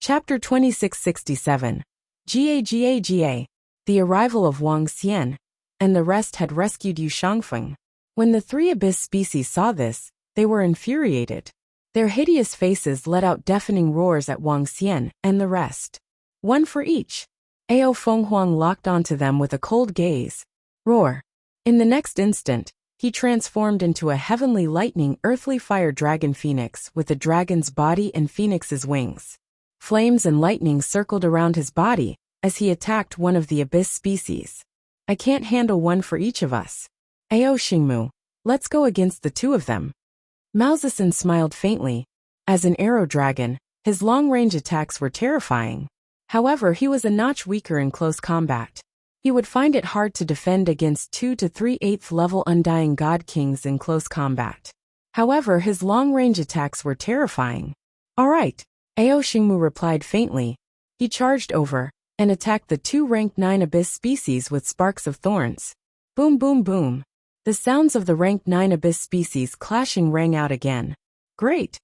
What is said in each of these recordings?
Chapter 2667. Ga. The arrival of Wang Xian, and the rest had rescued Yu Shangfeng. When the three abyss species saw this, they were infuriated. Their hideous faces let out deafening roars at Wang Xian and the rest. One for each. Ao Fenghuang locked onto them with a cold gaze. Roar. In the next instant, he transformed into a heavenly lightning earthly fire dragon phoenix with a dragon's body and phoenix's wings. Flames and lightning circled around his body as he attacked one of the abyss species. I can't handle one for each of us. Ao Xingmu, let's go against the two of them. Mao Zixin smiled faintly. As an arrow dragon, his long-range attacks were terrifying. However, he was a notch weaker in close combat. He would find it hard to defend against 2 to 3/8 level Undying God Kings in close combat. However, his long-range attacks were terrifying. All right, Ao Xingmu replied faintly. He charged over and attacked the two rank 9 abyss species with sparks of thorns. Boom boom boom. The sounds of the rank 9 abyss species clashing rang out again. Great!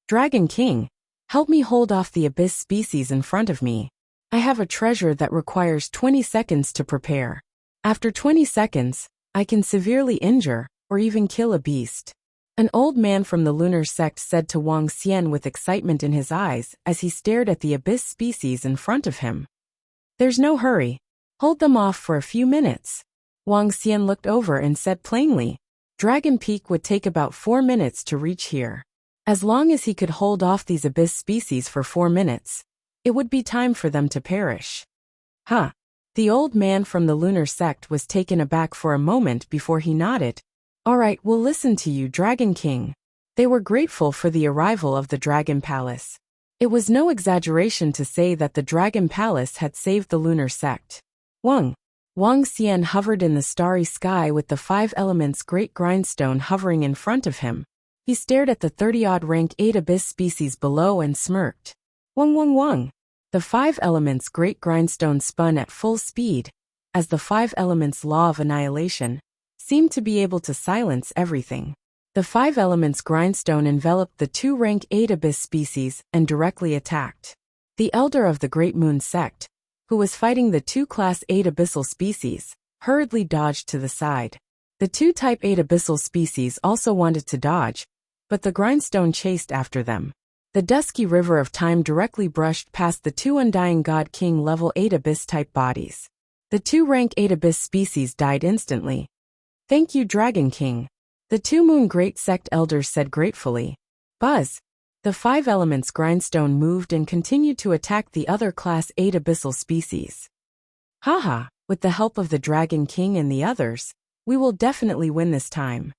Dragon King, help me hold off the abyss species in front of me. I have a treasure that requires 20 seconds to prepare. After 20 seconds, I can severely injure or even kill a beast. An old man from the lunar sect said to Wang Xian with excitement in his eyes as he stared at the abyss species in front of him. There's no hurry. Hold them off for a few minutes. Wang Xian looked over and said plainly, Dragon Peak would take about 4 minutes to reach here. As long as he could hold off these abyss species for 4 minutes, it would be time for them to perish. Huh. The old man from the lunar sect was taken aback for a moment before he nodded. All right, we'll listen to you, Dragon King. They were grateful for the arrival of the Dragon Palace. It was no exaggeration to say that the Dragon Palace had saved the lunar sect. Wang Xian hovered in the starry sky with the 5 elements great grindstone hovering in front of him. He stared at the 30-odd rank 8 abyss species below and smirked. Wang. The 5 elements great grindstone spun at full speed, as the 5 elements law of annihilation seemed to be able to silence everything. The 5 elements grindstone enveloped the 2 rank 8 abyss species and directly attacked. The elder of the Great Moon sect, who was fighting the 2 class 8 abyssal species, hurriedly dodged to the side. The 2 type 8 abyssal species also wanted to dodge, but the grindstone chased after them. The dusky river of time directly brushed past the 2 Undying God King level 8 abyss-type bodies. The 2 rank 8 abyss species died instantly. Thank you, Dragon King. The 2 Moon Great Sect elders said gratefully. Buzz. The 5 elements grindstone moved and continued to attack the other class 8 abyssal species. Haha, with the help of the Dragon King and the others, we will definitely win this time.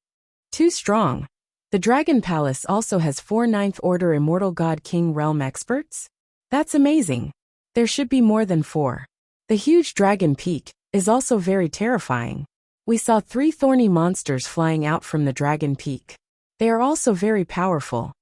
Too strong. The Dragon Palace also has 4 9th Order Immortal God King Realm experts? That's amazing. There should be more than 4. The huge Dragon Peak is also very terrifying. We saw 3 thorny monsters flying out from the Dragon Peak. They are also very powerful.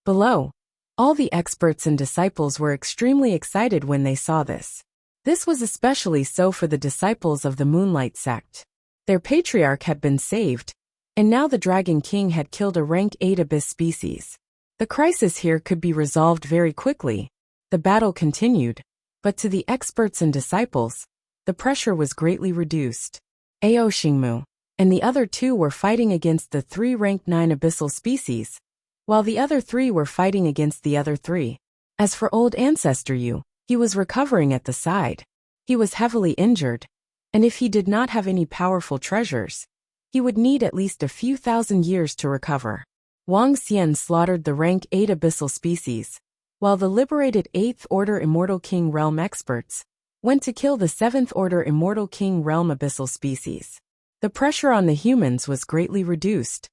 Below, all the experts and disciples were extremely excited when they saw this. This was especially so for the disciples of the Moonlight sect. Their patriarch had been saved, and now the Dragon King had killed a rank 8 abyss species. The crisis here could be resolved very quickly. The battle continued, but to the experts and disciples, the pressure was greatly reduced. Ao Xingmu and the other 2 were fighting against the 3 rank 9 abyssal species, while the other 3 were fighting against the other 3. As for old ancestor Yu, he was recovering at the side. He was heavily injured, and if he did not have any powerful treasures, he would need at least a few thousand years to recover. Wang Xian slaughtered the rank 8 abyssal species, while the liberated 8th Order Immortal King Realm experts went to kill the 7th Order Immortal King Realm abyssal species. The pressure on the humans was greatly reduced.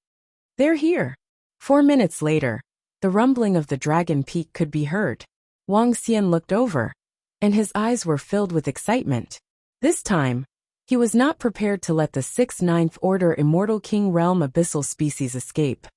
They're here. 4 minutes later, the rumbling of the Dragon Peak could be heard. Wang Xian looked over, and his eyes were filled with excitement. This time, he was not prepared to let the 6th 9th Order Immortal King Realm abyssal species escape.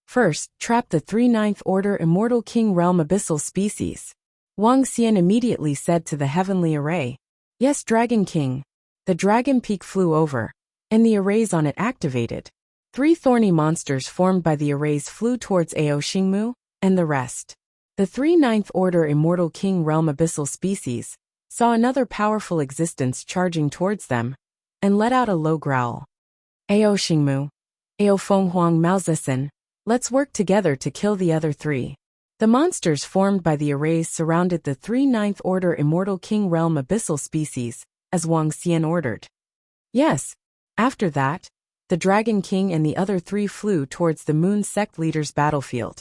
First, trap the 3 9th Order Immortal King Realm abyssal species. Wang Xian immediately said to the heavenly array. Yes, Dragon King. The Dragon Peak flew over, and the arrays on it activated. 3 thorny monsters formed by the arrays flew towards Ao Xingmu and the rest. The three ninth-order Immortal King Realm Abyssal species saw another powerful existence charging towards them, and let out a low growl. Ao Xingmu, Ao Fenghuang Maozisin, let's work together to kill the other three. The monsters formed by the arrays surrounded the three ninth-order Immortal King Realm Abyssal species, as Wang Xian ordered. Yes. After that, the Dragon King and the other three flew towards the Moon Sect leader's battlefield.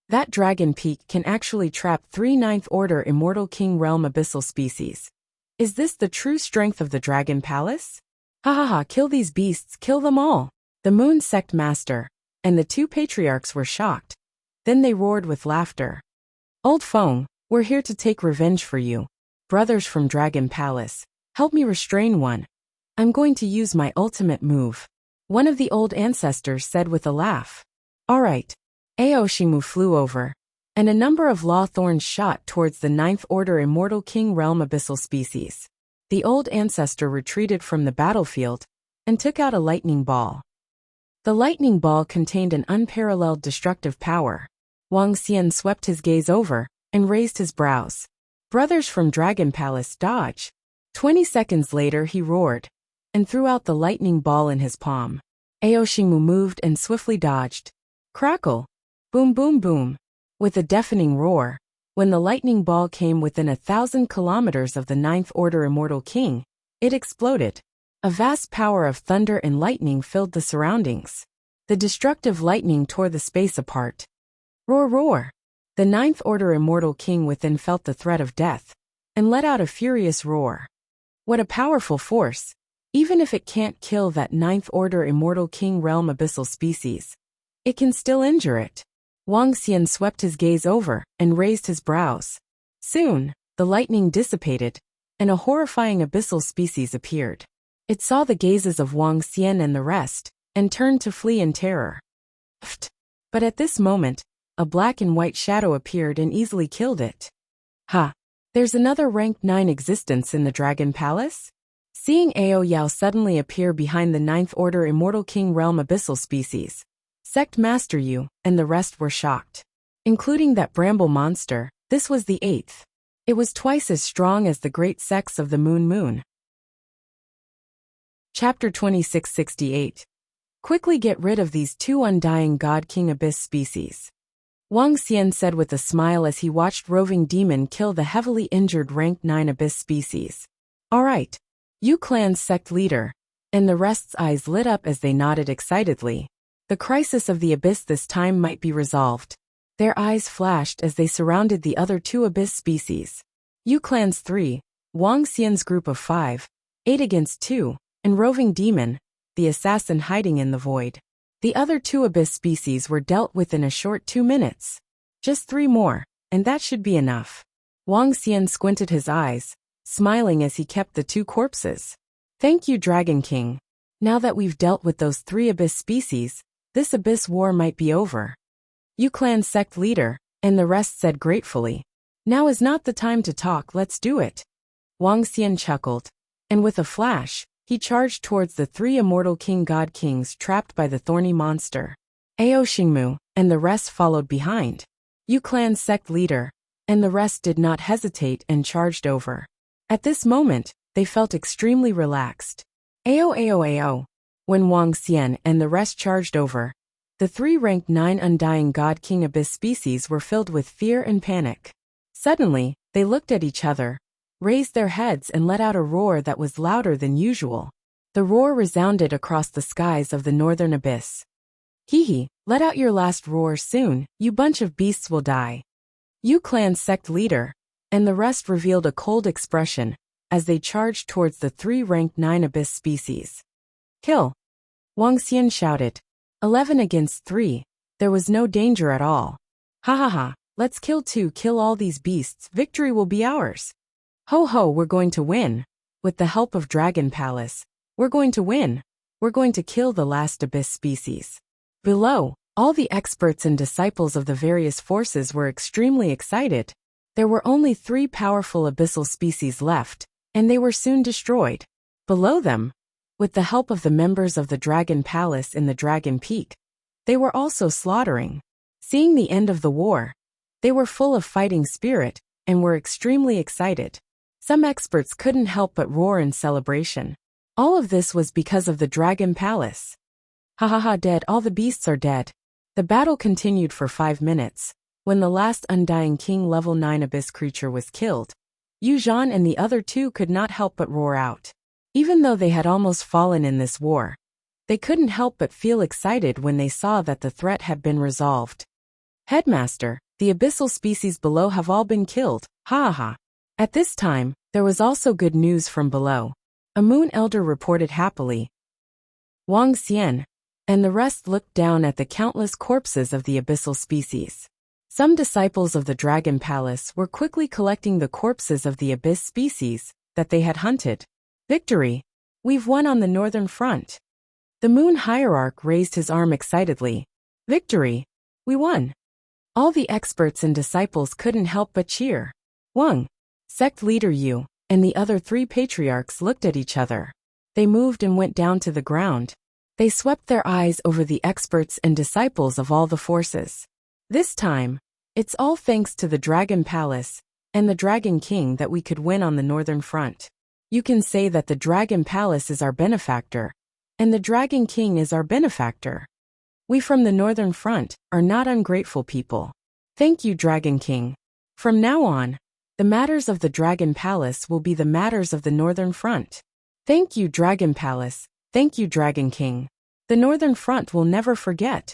That Dragon Peak can actually trap three ninth-order Immortal King Realm Abyssal species. Is this the true strength of the Dragon Palace? Ha ha ha, kill these beasts, kill them all! The Moon Sect master and the two patriarchs were shocked. Then they roared with laughter. Old Feng, we're here to take revenge for you. Brothers from Dragon Palace, help me restrain one. I'm going to use my ultimate move. One of the old ancestors said with a laugh. Alright. Ao Xingmu flew over, and a number of law thorns shot towards the ninth-order Immortal King Realm Abyssal species. The old ancestor retreated from the battlefield and took out a lightning ball. The lightning ball contained an unparalleled destructive power. Wang Xian swept his gaze over and raised his brows. Brothers from Dragon Palace, dodge. 20 seconds later he roared and threw out the lightning ball in his palm. Ao Xingmu moved and swiftly dodged. Crackle! Boom boom boom! With a deafening roar, when the lightning ball came within 1,000 kilometers of the ninth-order Immortal King, it exploded. A vast power of thunder and lightning filled the surroundings. The destructive lightning tore the space apart. Roar roar! The ninth-order Immortal King within felt the threat of death and let out a furious roar. What a powerful force! Even if it can't kill that ninth-order Immortal King Realm Abyssal species, it can still injure it. Wang Xian swept his gaze over and raised his brows. Soon, the lightning dissipated, and a horrifying abyssal species appeared. It saw the gazes of Wang Xian and the rest, and turned to flee in terror. Pfft! But at this moment, a black and white shadow appeared and easily killed it. Ha! There's another rank 9 existence in the Dragon Palace? Seeing Ao Yao suddenly appear behind the ninth-order Immortal King Realm Abyssal species, Sect Master Yu and the rest were shocked. Including that bramble monster, this was the 8th. It was twice as strong as the great sects of the Moon. Chapter 2668. Quickly get rid of these two undying God King Abyss species. Wang Xian said with a smile as he watched Roving Demon kill the heavily injured rank 9 Abyss species. Alright. You clan's sect leader. And the rest's eyes lit up as they nodded excitedly. The crisis of the Abyss this time might be resolved. Their eyes flashed as they surrounded the other two Abyss species. You clan's 3, Wang Xian's group of 5, 8 against 2, and Roving Demon, the assassin hiding in the void. The other two Abyss species were dealt with in a short 2 minutes. Just 3 more, and that should be enough. Wang Xian squinted his eyes, smiling as he kept the 2 corpses. Thank you, Dragon King. Now that we've dealt with those 3 Abyss species, this Abyss war might be over. You clan sect leader, and the rest said gratefully. Now is not the time to talk, let's do it. Wang Xian chuckled, and with a flash, he charged towards the 3 Immortal King God Kings trapped by the thorny monster. Ao Xingmu and the rest followed behind. You clan sect leader, and the rest did not hesitate and charged over. At this moment, they felt extremely relaxed. Ao. When Wang Xian and the rest charged over, the 3 ranked 9 undying God King Abyss species were filled with fear and panic. Suddenly, they looked at each other, raised their heads and let out a roar that was louder than usual. The roar resounded across the skies of the northern abyss. Hee, let out your last roar soon, you bunch of beasts will die. You clan sect leader, and the rest revealed a cold expression as they charged towards the 3 ranked 9 Abyss species. Kill! Wang Xian shouted. 11 against 3, there was no danger at all. Ha ha ha, let's kill all these beasts, victory will be ours. Ho ho, we're going to win. With the help of Dragon Palace, we're going to win. We're going to kill the last Abyss species. Below, all the experts and disciples of the various forces were extremely excited. There were only 3 powerful abyssal species left, and they were soon destroyed. Below them, with the help of the members of the Dragon Palace in the Dragon Peak, they were also slaughtering. Seeing the end of the war, They were full of fighting spirit and were extremely excited. Some experts couldn't help but roar in celebration. All of this was because of the Dragon Palace. Ha ha ha, dead, all the beasts are dead. The battle continued for 5 minutes. When the last Undying King level 9 Abyss creature was killed, Yu Zhan and the other two could not help but roar out. Even though they had almost fallen in this war, they couldn't help but feel excited when they saw that the threat had been resolved. Headmaster, the abyssal species below have all been killed, ha ha ha. At this time, there was also good news from below. A moon elder reported happily. Wang Xian and the rest looked down at the countless corpses of the abyssal species. Some disciples of the Dragon Palace were quickly collecting the corpses of the abyss species that they had hunted. Victory! We've won on the northern front. The Moon Hierarch raised his arm excitedly. Victory! We won! All the experts and disciples couldn't help but cheer. Wang, sect leader Yu, and the other 3 patriarchs looked at each other. They moved and went down to the ground. They swept their eyes over the experts and disciples of all the forces. This time, it's all thanks to the Dragon Palace and the Dragon King that we could win on the northern front. You can say that the Dragon Palace is our benefactor, and the Dragon King is our benefactor. We from the northern front are not ungrateful people. Thank you, Dragon King. From now on, the matters of the Dragon Palace will be the matters of the northern front. Thank you, Dragon Palace. Thank you, Dragon King. The northern front will never forget.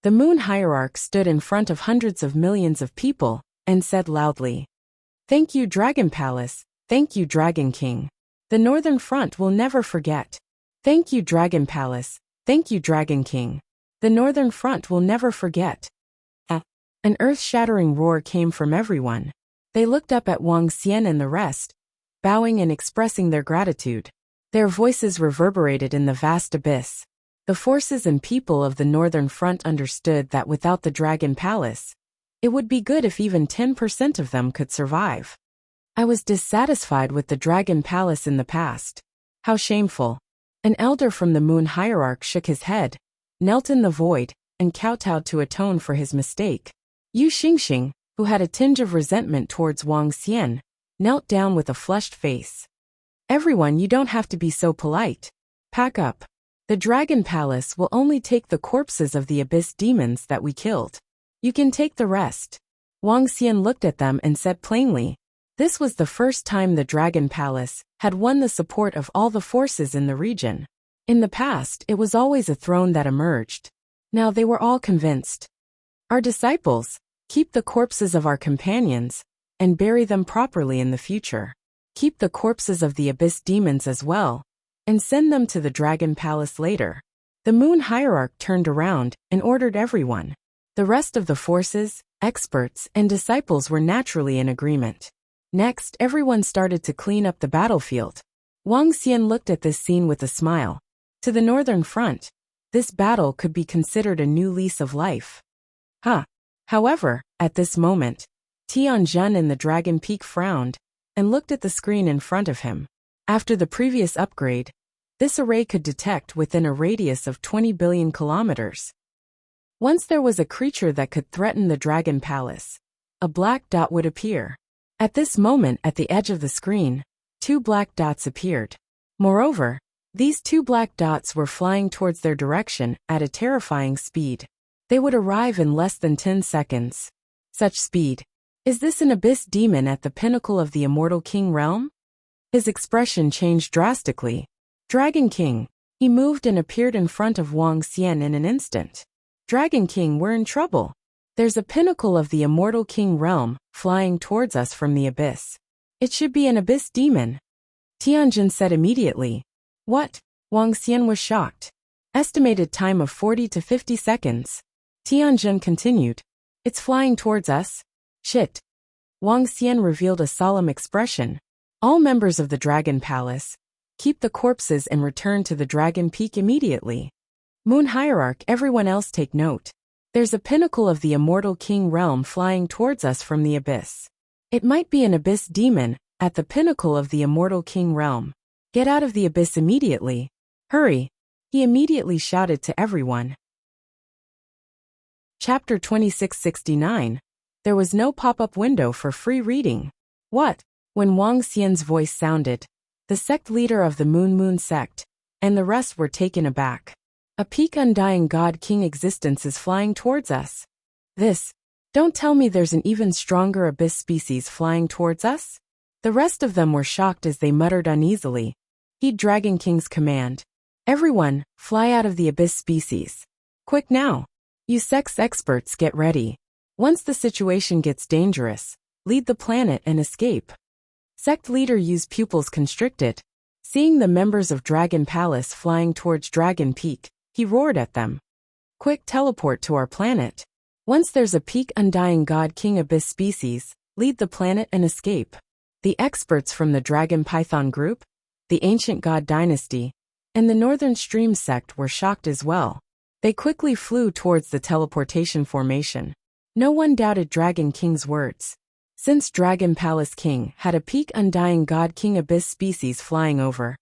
The Moon Hierarch stood in front of hundreds of millions of people and said loudly, Thank you, Dragon Palace. Thank you, Dragon King. The northern front will never forget. Thank you, Dragon Palace. Thank you, Dragon King. The northern front will never forget. An earth-shattering roar came from everyone. They looked up at Wang Xian and the rest, bowing and expressing their gratitude. Their voices reverberated in the vast abyss. The forces and people of the northern front understood that without the Dragon Palace, it would be good if even 10% of them could survive. I was dissatisfied with the Dragon Palace in the past. How shameful. An elder from the Moon Hierarch shook his head, knelt in the void, and kowtowed to atone for his mistake. Yu Xingxing, who had a tinge of resentment towards Wang Xian, knelt down with a flushed face. Everyone, you don't have to be so polite. Pack up. The Dragon Palace will only take the corpses of the abyss demons that we killed. You can take the rest. Wang Xian looked at them and said plainly, this was the first time the Dragon Palace had won the support of all the forces in the region. In the past, it was always a throne that emerged. Now they were all convinced. Our disciples, keep the corpses of our companions, and bury them properly in the future. Keep the corpses of the abyss demons as well, and send them to the Dragon Palace later. The Moon Hierarch turned around and ordered everyone. The rest of the forces, experts, and disciples were naturally in agreement. Next, everyone started to clean up the battlefield. Wang Xian looked at this scene with a smile. To the northern front, this battle could be considered a new lease of life. However, at this moment, Tianjun in the Dragon Peak frowned and looked at the screen in front of him. After the previous upgrade, this array could detect within a radius of 20 billion kilometers. Once there was a creature that could threaten the Dragon Palace, a black dot would appear. At this moment, at the edge of the screen, 2 black dots appeared. Moreover, these 2 black dots were flying towards their direction at a terrifying speed. They would arrive in less than 10 seconds. Such speed. Is this an abyss demon at the pinnacle of the Immortal King realm? His expression changed drastically. Dragon King. He moved and appeared in front of Wang Xian in an instant. Dragon King, we're in trouble. There's a pinnacle of the Immortal King realm flying towards us from the abyss. It should be an abyss demon. Tianjin said immediately. What? Wang Xian was shocked. Estimated time of 40 to 50 seconds. Tianjin continued. It's flying towards us. Shit. Wang Xian revealed a solemn expression. All members of the Dragon Palace, keep the corpses and return to the Dragon Peak immediately. Moon Hierarch, everyone else take note. There's a pinnacle of the Immortal King realm flying towards us from the abyss. It might be an abyss demon at the pinnacle of the Immortal King realm. Get out of the abyss immediately. Hurry. He immediately shouted to everyone. Chapter 2669. There was no pop-up window for free reading. What? When Wang Xian's voice sounded, the sect leader of the Moon sect, and the rest were taken aback. A peak undying God King existence is flying towards us. Don't tell me there's an even stronger abyss species flying towards us? The rest of them were shocked as they muttered uneasily. Heed Dragon King's command. Everyone, fly out of the abyss species. Quick now. You sex experts get ready. Once the situation gets dangerous, lead the planet and escape. Sect leader Yu's pupils constricted. Seeing the members of Dragon Palace flying towards Dragon Peak, he roared at them. Quick teleport to our planet. Once there's a peak undying God King abyss species, lead the planet and escape. The experts from the Dragon Python group, the Ancient God Dynasty, and the Northern Stream sect were shocked as well. They quickly flew towards the teleportation formation. No one doubted Dragon King's words. Since Dragon Palace King had a peak undying God King abyss species flying over,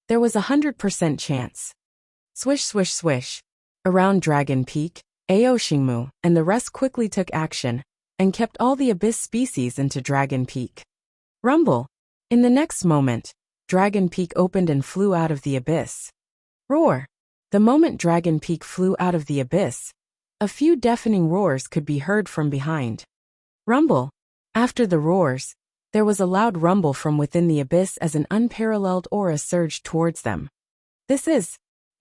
there was 100% chance. Swish swish swish. Around Dragon Peak, Ao Xingmu and the rest quickly took action, and kept all the abyss species into Dragon Peak. Rumble. In the next moment, Dragon Peak opened and flew out of the abyss. Roar. The moment Dragon Peak flew out of the abyss, a few deafening roars could be heard from behind. Rumble. After the roars, there was a loud rumble from within the abyss as an unparalleled aura surged towards them.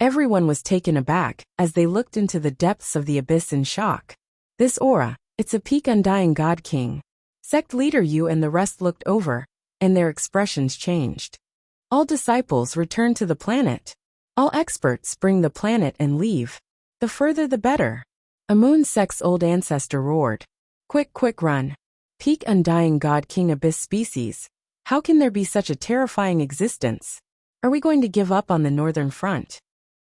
Everyone was taken aback as they looked into the depths of the abyss in shock. This aura, it's a peak undying God King. Sect leader Yu and the rest looked over, and their expressions changed. All disciples return to the planet. All experts bring the planet and leave. The further the better. A moon sect's old ancestor roared. Quick run. Peak undying God King abyss species. How can there be such a terrifying existence? Are we going to give up on the northern front?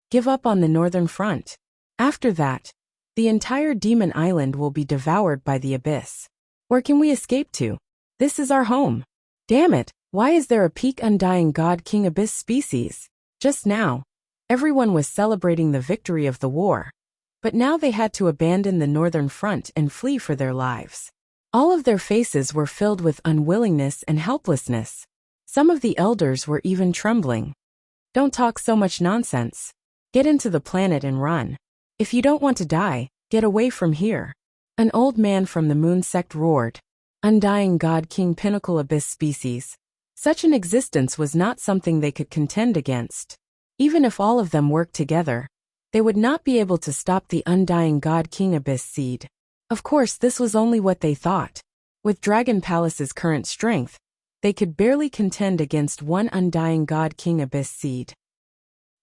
Give up on the northern front. After that, the entire demon island will be devoured by the abyss. Where can we escape to? This is our home. Damn it, why is there a peak undying God King abyss species? Just now, everyone was celebrating the victory of the war. But now they had to abandon the northern front and flee for their lives. All of their faces were filled with unwillingness and helplessness. Some of the elders were even trembling. Don't talk so much nonsense. Get into the planet and run. If you don't want to die, get away from here. An old man from the moon sect roared. Undying God King pinnacle abyss species. Such an existence was not something they could contend against. Even if all of them worked together, they would not be able to stop the undying God King abyss seed. Of course, this was only what they thought. With Dragon Palace's current strength, they could barely contend against one undying God King abyss seed.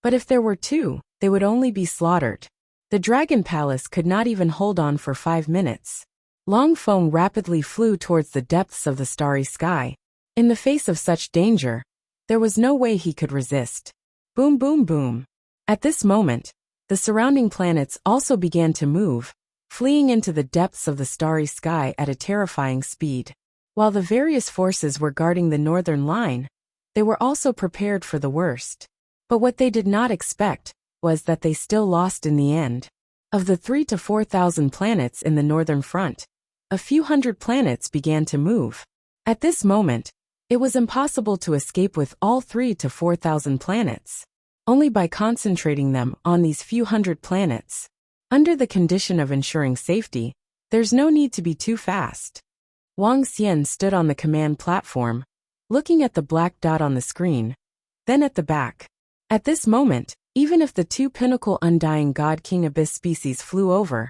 But if there were two, they would only be slaughtered. The Dragon Palace could not even hold on for 5 minutes. Long Feng rapidly flew towards the depths of the starry sky. In the face of such danger, there was no way he could resist. Boom boom boom. At this moment, the surrounding planets also began to move, fleeing into the depths of the starry sky at a terrifying speed. While the various forces were guarding the northern line, they were also prepared for the worst. But what they did not expect was that they still lost in the end. Of the 3,000 to 4,000 planets in the northern front, a few hundred planets began to move. At this moment, it was impossible to escape with all 3,000 to 4,000 planets. Only by concentrating them on these few hundred planets. Under the condition of ensuring safety, there's no need to be too fast. Wang Xian stood on the command platform, looking at the black dot on the screen, then at the back. At this moment, even if the two pinnacle undying God King abyss species flew over,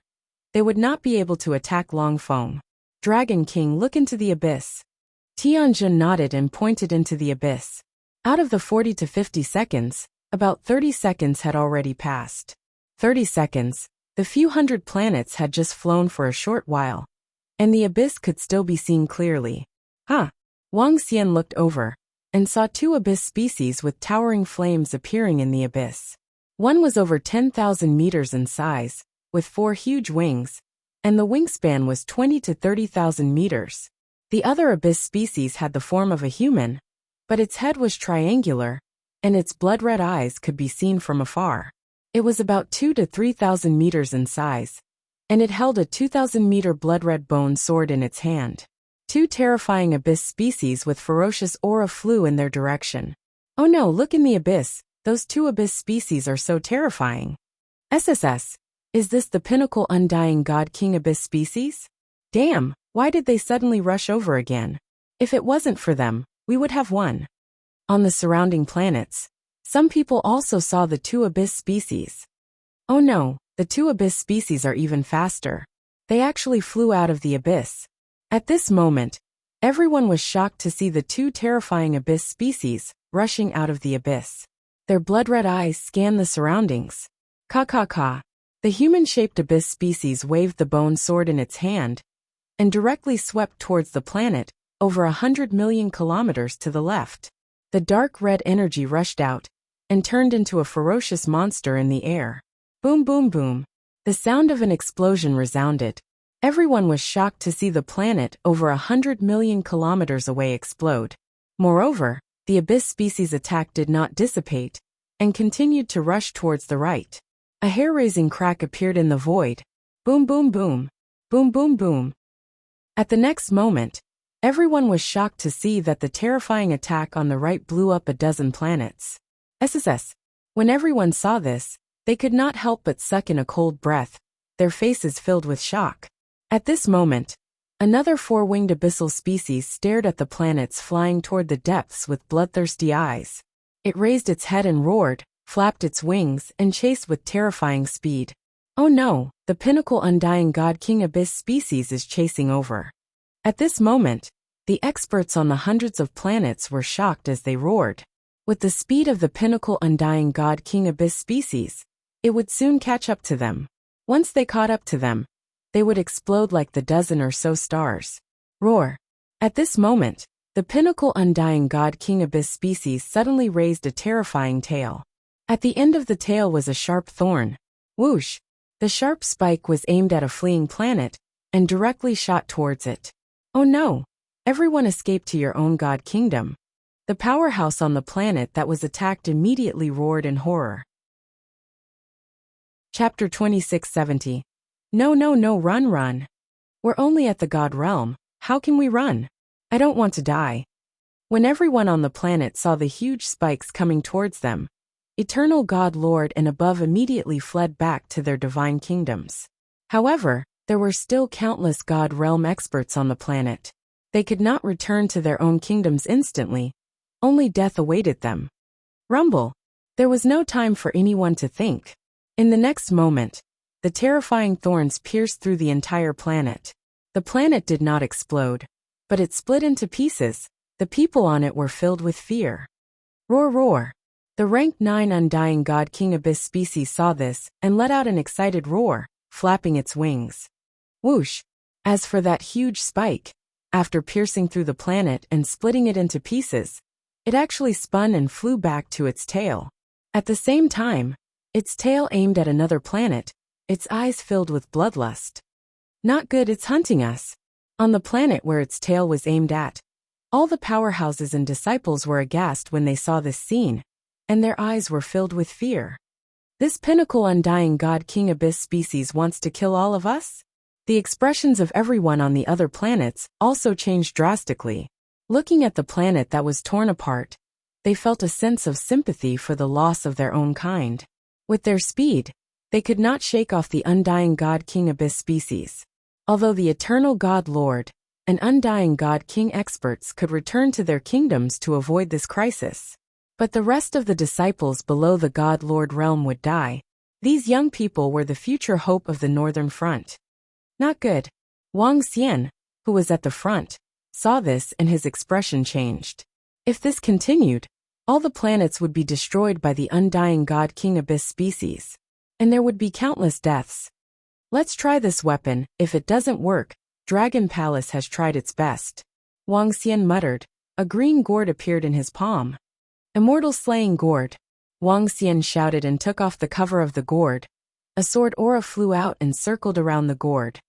they would not be able to attack Long Feng. Dragon King, look into the abyss. Tianjin nodded and pointed into the abyss. Out of the 40 to 50 seconds, about 30 seconds had already passed. 30 seconds, the few hundred planets had just flown for a short while, and the abyss could still be seen clearly. Wang Xian looked over, and saw two abyss species with towering flames appearing in the abyss. One was over 10,000 meters in size, with 4 huge wings, and the wingspan was 20 to 30,000 meters. The other abyss species had the form of a human, but its head was triangular, and its blood-red eyes could be seen from afar. It was about 2,000 to 3,000 meters in size, and it held a 2,000-meter blood-red bone sword in its hand. Two terrifying abyss species with ferocious aura flew in their direction. Oh no, look in the abyss, those two abyss species are so terrifying. SSS. Is this the pinnacle undying god king abyss species? Damn, why did they suddenly rush over again? If it wasn't for them, we would have won. On the surrounding planets, some people also saw the two abyss species. Oh no, the two abyss species are even faster. They actually flew out of the abyss. At this moment, everyone was shocked to see the two terrifying abyss species rushing out of the abyss. Their blood-red eyes scanned the surroundings. Ka. The human-shaped abyss species waved the bone sword in its hand and directly swept towards the planet, over 100 million kilometers to the left. The dark red energy rushed out and turned into a ferocious monster in the air. Boom, boom, boom. The sound of an explosion resounded. Everyone was shocked to see the planet over 100 million kilometers away explode. Moreover, the abyss species attack did not dissipate and continued to rush towards the right. A hair-raising crack appeared in the void. Boom, boom, boom. Boom, boom, boom. At the next moment, everyone was shocked to see that the terrifying attack on the right blew up a dozen planets. SSS. When everyone saw this, they could not help but suck in a cold breath, their faces filled with shock. At this moment, another four-winged abyssal species stared at the planets flying toward the depths with bloodthirsty eyes. It raised its head and roared, flapped its wings, and chased with terrifying speed. Oh no, the pinnacle undying god king abyss species is chasing over. At this moment, the experts on the hundreds of planets were shocked as they roared. With the speed of the pinnacle undying god king abyss species, it would soon catch up to them. Once they caught up to them, they would explode like the dozen or so stars. Roar. At this moment, the pinnacle undying god king abyss species suddenly raised a terrifying tail. At the end of the tail was a sharp thorn. Whoosh! The sharp spike was aimed at a fleeing planet and directly shot towards it. Oh no! Everyone escaped to your own god kingdom. The powerhouse on the planet that was attacked immediately roared in horror. Chapter 2670. No, run. We're only at the god realm, how can we run? I don't want to die. When everyone on the planet saw the huge spikes coming towards them, Eternal God Lord and above immediately fled back to their divine kingdoms. However, there were still countless god realm experts on the planet. They could not return to their own kingdoms instantly. Only death awaited them. Rumble. There was no time for anyone to think. In the next moment, the terrifying thorns pierced through the entire planet. The planet did not explode, but it split into pieces. The people on it were filled with fear. Roar. The rank 9 undying god king abyss species saw this and let out an excited roar, flapping its wings. Whoosh! As for that huge spike, after piercing through the planet and splitting it into pieces, it actually spun and flew back to its tail. At the same time, its tail aimed at another planet, its eyes filled with bloodlust. Not good, it's hunting us. On the planet where its tail was aimed at, all the powerhouses and disciples were aghast when they saw this scene, and their eyes were filled with fear. This pinnacle undying god king abyss species wants to kill all of us? The expressions of everyone on the other planets also changed drastically. Looking at the planet that was torn apart, they felt a sense of sympathy for the loss of their own kind. With their speed, they could not shake off the undying god king abyss species. Although the eternal god lord and undying god king experts could return to their kingdoms to avoid this crisis. But the rest of the disciples below the god lord realm would die. These young people were the future hope of the northern front. Not good. Wuxia, who was at the front, saw this and his expression changed. If this continued, all the planets would be destroyed by the undying god king abyss species. And there would be countless deaths. Let's try this weapon. If it doesn't work, Dragon Palace has tried its best. Wuxia muttered. A green gourd appeared in his palm. Immortal slaying gourd. Wuxia shouted and took off the cover of the gourd. A sword aura flew out and circled around the gourd.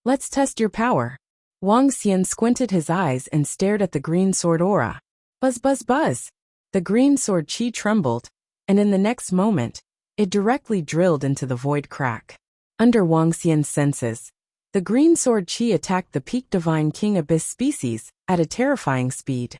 Let's test your power. Wuxia squinted his eyes and stared at the green sword aura. Buzz, buzz, buzz. The green sword chi trembled, and in the next moment, it directly drilled into the void crack. Under Wang Xian's senses, the green sword Qi attacked the peak divine king abyss species at a terrifying speed.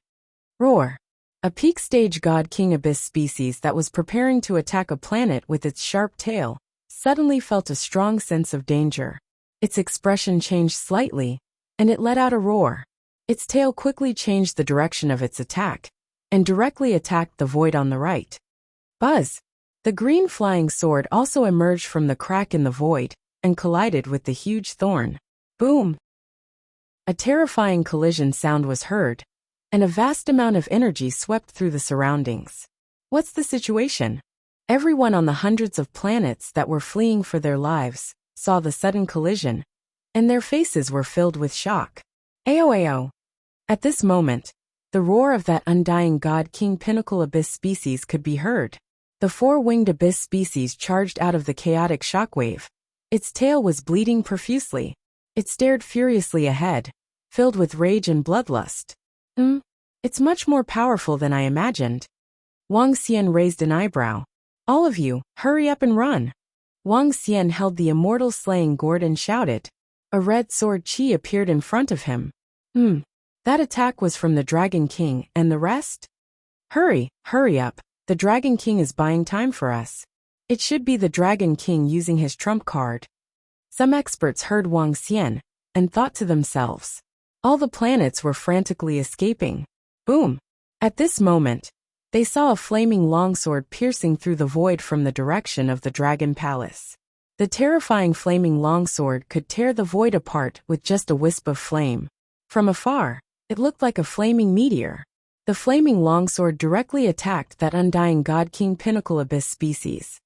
Roar! A peak stage god king abyss species that was preparing to attack a planet with its sharp tail suddenly felt a strong sense of danger. Its expression changed slightly, and it let out a roar. Its tail quickly changed the direction of its attack, and directly attacked the void on the right. Buzz! The green flying sword also emerged from the crack in the void, and collided with the huge thorn. Boom! A terrifying collision sound was heard, and a vast amount of energy swept through the surroundings. What's the situation? Everyone on the hundreds of planets that were fleeing for their lives saw the sudden collision, and their faces were filled with shock. Ayo! At this moment, the roar of that undying god king pinnacle abyss species could be heard. The four-winged abyss species charged out of the chaotic shockwave. Its tail was bleeding profusely. It stared furiously ahead, filled with rage and bloodlust. It's much more powerful than I imagined. Wang Xian raised an eyebrow. All of you, hurry up and run. Wang Xian held the immortal slaying gourd and shouted. A red sword Qi appeared in front of him. That attack was from the Dragon King, and the rest? Hurry up. The Dragon King is buying time for us. It should be the Dragon King using his trump card. Some experts heard Wang Xian and thought to themselves. All the planets were frantically escaping. Boom! At this moment, they saw a flaming longsword piercing through the void from the direction of the Dragon Palace. The terrifying flaming longsword could tear the void apart with just a wisp of flame. From afar, it looked like a flaming meteor. The flaming longsword directly attacked that undying god king pinnacle abyss species.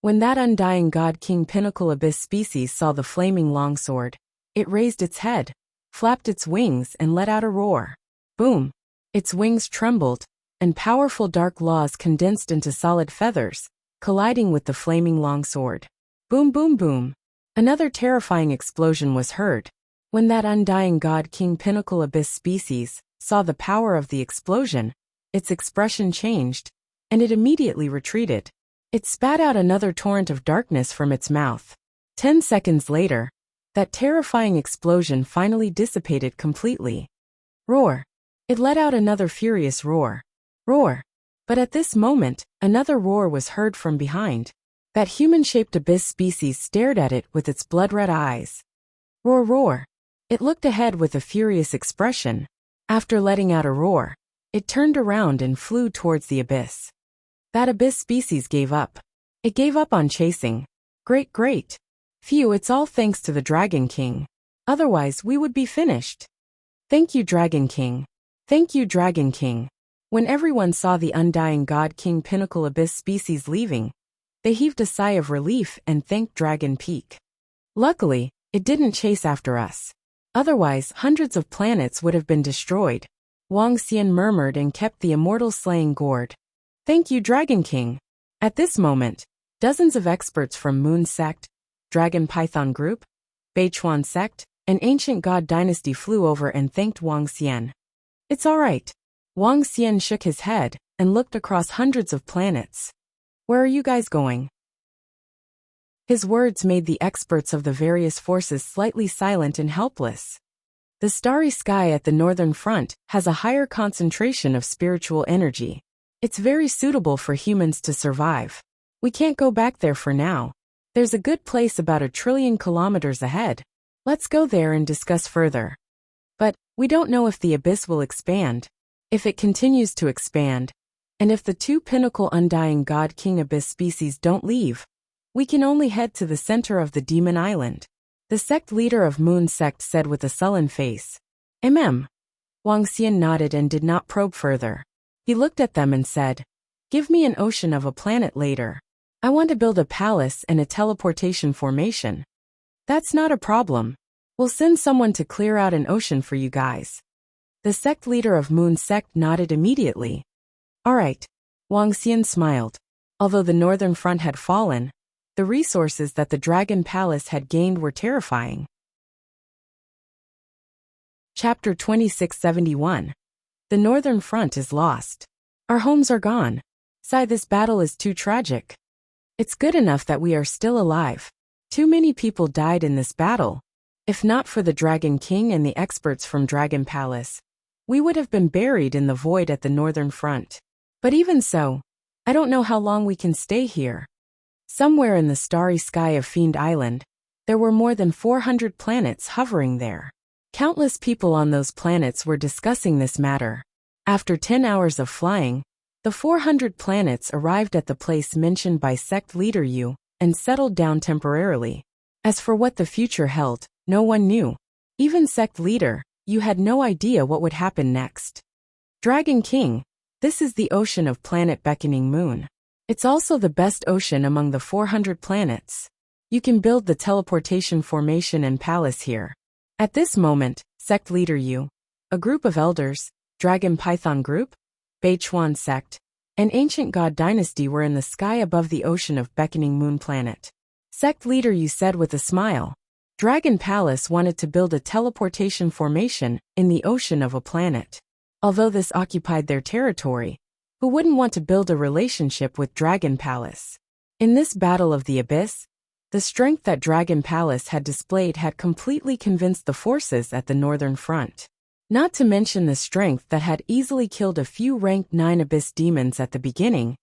When that undying god king pinnacle abyss species saw the flaming longsword, it raised its head, flapped its wings and let out a roar. Boom! Its wings trembled, and powerful dark claws condensed into solid feathers, colliding with the flaming longsword. Boom boom boom! Another terrifying explosion was heard. When that undying god king pinnacle abyss species saw the power of the explosion, its expression changed, and it immediately retreated. It spat out another torrent of darkness from its mouth. 10 seconds later, that terrifying explosion finally dissipated completely. Roar! It let out another furious roar. Roar! But at this moment, another roar was heard from behind. That human-shaped abyss species stared at it with its blood-red eyes. Roar roar! It looked ahead with a furious expression. After letting out a roar, it turned around and flew towards the abyss. That abyss species gave up. It gave up on chasing. Great. Phew, it's all thanks to the Dragon King. Otherwise, we would be finished. Thank you, Dragon King. Thank you, Dragon King. When everyone saw the undying god king pinnacle abyss species leaving, they heaved a sigh of relief and thanked Dragon Peak. Luckily, it didn't chase after us. Otherwise, hundreds of planets would have been destroyed. Wang Xian murmured and kept the immortal slaying gourd. Thank you, Dragon King. At this moment, dozens of experts from Moon Sect, Dragon Python Group, Beichuan Sect, and Ancient God Dynasty flew over and thanked Wang Xian. It's all right. Wang Xian shook his head and looked across hundreds of planets. Where are you guys going? His words made the experts of the various forces slightly silent and helpless. The starry sky at the northern front has a higher concentration of spiritual energy. It's very suitable for humans to survive. We can't go back there for now. There's a good place about 1 trillion kilometers ahead. Let's go there and discuss further. But we don't know if the abyss will expand, if it continues to expand, and if the two pinnacle undying god king abyss species don't leave. We can only head to the center of the Demon Island. The sect leader of Moon Sect said with a sullen face. Wang Xian nodded and did not probe further. He looked at them and said, give me an ocean of a planet later. I want to build a palace and a teleportation formation. That's not a problem. We'll send someone to clear out an ocean for you guys. The sect leader of Moon Sect nodded immediately. All right. Wang Xian smiled. Although the northern front had fallen, the resources that the Dragon Palace had gained were terrifying. Chapter 2671. The Northern Front is lost. Our homes are gone. Sigh, this battle is too tragic. It's good enough that we are still alive. Too many people died in this battle. If not for the Dragon King and the experts from Dragon Palace, we would have been buried in the void at the northern front. But even so, I don't know how long we can stay here. Somewhere in the starry sky of Fiend Island, there were more than 400 planets hovering there. Countless people on those planets were discussing this matter. After 10 hours of flying, the 400 planets arrived at the place mentioned by sect leader Yu and settled down temporarily. As for what the future held, no one knew. Even sect leader Yu had no idea what would happen next. Dragon King, this is the ocean of planet Beckoning Moon. It's also the best ocean among the 400 planets. You can build the teleportation formation and palace here. At this moment, sect leader Yu, a group of elders, Dragon Python Group, Beichuan Sect, and Ancient God Dynasty were in the sky above the ocean of Beckoning Moon planet. Sect leader Yu said with a smile, Dragon Palace wanted to build a teleportation formation in the ocean of a planet. Although this occupied their territory, who wouldn't want to build a relationship with Dragon Palace? In this battle of the abyss, the strength that Dragon Palace had displayed had completely convinced the forces at the northern front. Not to mention the strength that had easily killed a few rank 9 abyss demons at the beginning,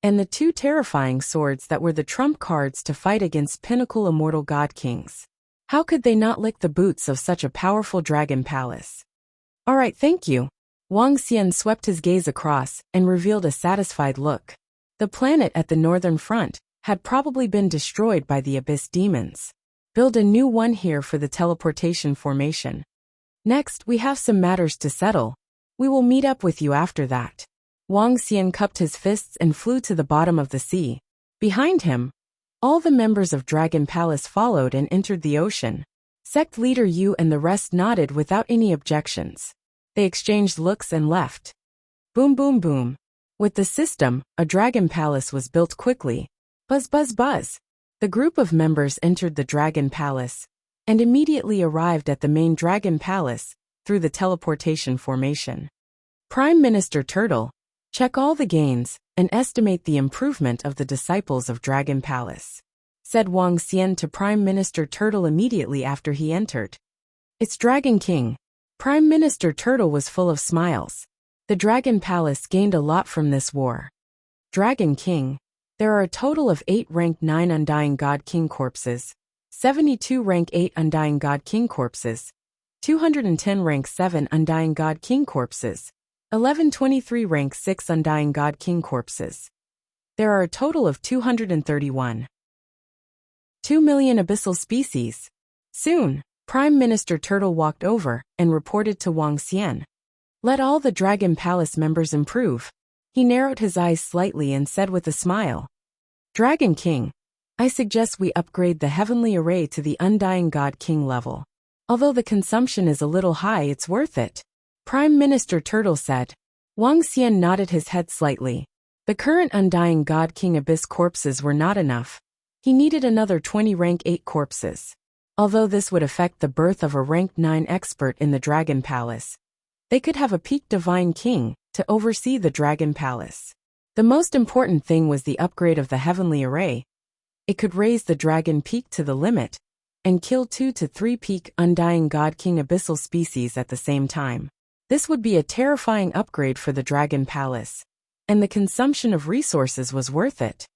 and the 2 terrifying swords that were the trump cards to fight against pinnacle immortal god kings. How could they not lick the boots of such a powerful Dragon Palace? Alright, thank you. Wang Xian swept his gaze across and revealed a satisfied look. The planet at the northern front had probably been destroyed by the abyss demons. Build a new one here for the teleportation formation. Next, we have some matters to settle. We will meet up with you after that. Wang Xian cupped his fists and flew to the bottom of the sea. Behind him, all the members of Dragon Palace followed and entered the ocean. Sect leader Yu and the rest nodded without any objections. They exchanged looks and left. Boom boom boom. With the system, a Dragon Palace was built quickly. Buzz buzz buzz. The group of members entered the Dragon Palace and immediately arrived at the main Dragon Palace through the teleportation formation. Prime Minister Turtle, check all the gains and estimate the improvement of the disciples of Dragon Palace, said Wang Xian to Prime Minister Turtle immediately after he entered. It's Dragon King. Prime Minister Turtle was full of smiles. The Dragon Palace gained a lot from this war. Dragon King, there are a total of 8 rank 9 Undying God King corpses, 72 rank 8 Undying God King corpses, 210 rank 7 Undying God King corpses, 1123 rank 6 Undying God King corpses. There are a total of 231. 2 million abyssal species. Soon, Prime Minister Turtle walked over and reported to Wang Xian. Let all the Dragon Palace members improve. He narrowed his eyes slightly and said with a smile. Dragon King, I suggest we upgrade the heavenly array to the Undying God King level. Although the consumption is a little high, it's worth it. Prime Minister Turtle said. Wang Xian nodded his head slightly. The current Undying God King Abyss corpses were not enough. He needed another 20 rank 8 corpses. Although this would affect the birth of a rank 9 expert in the Dragon Palace, they could have a peak Divine King to oversee the Dragon Palace. The most important thing was the upgrade of the heavenly array. It could raise the Dragon Peak to the limit and kill 2 to 3 peak Undying God King abyssal species at the same time. This would be a terrifying upgrade for the Dragon Palace, and the consumption of resources was worth it.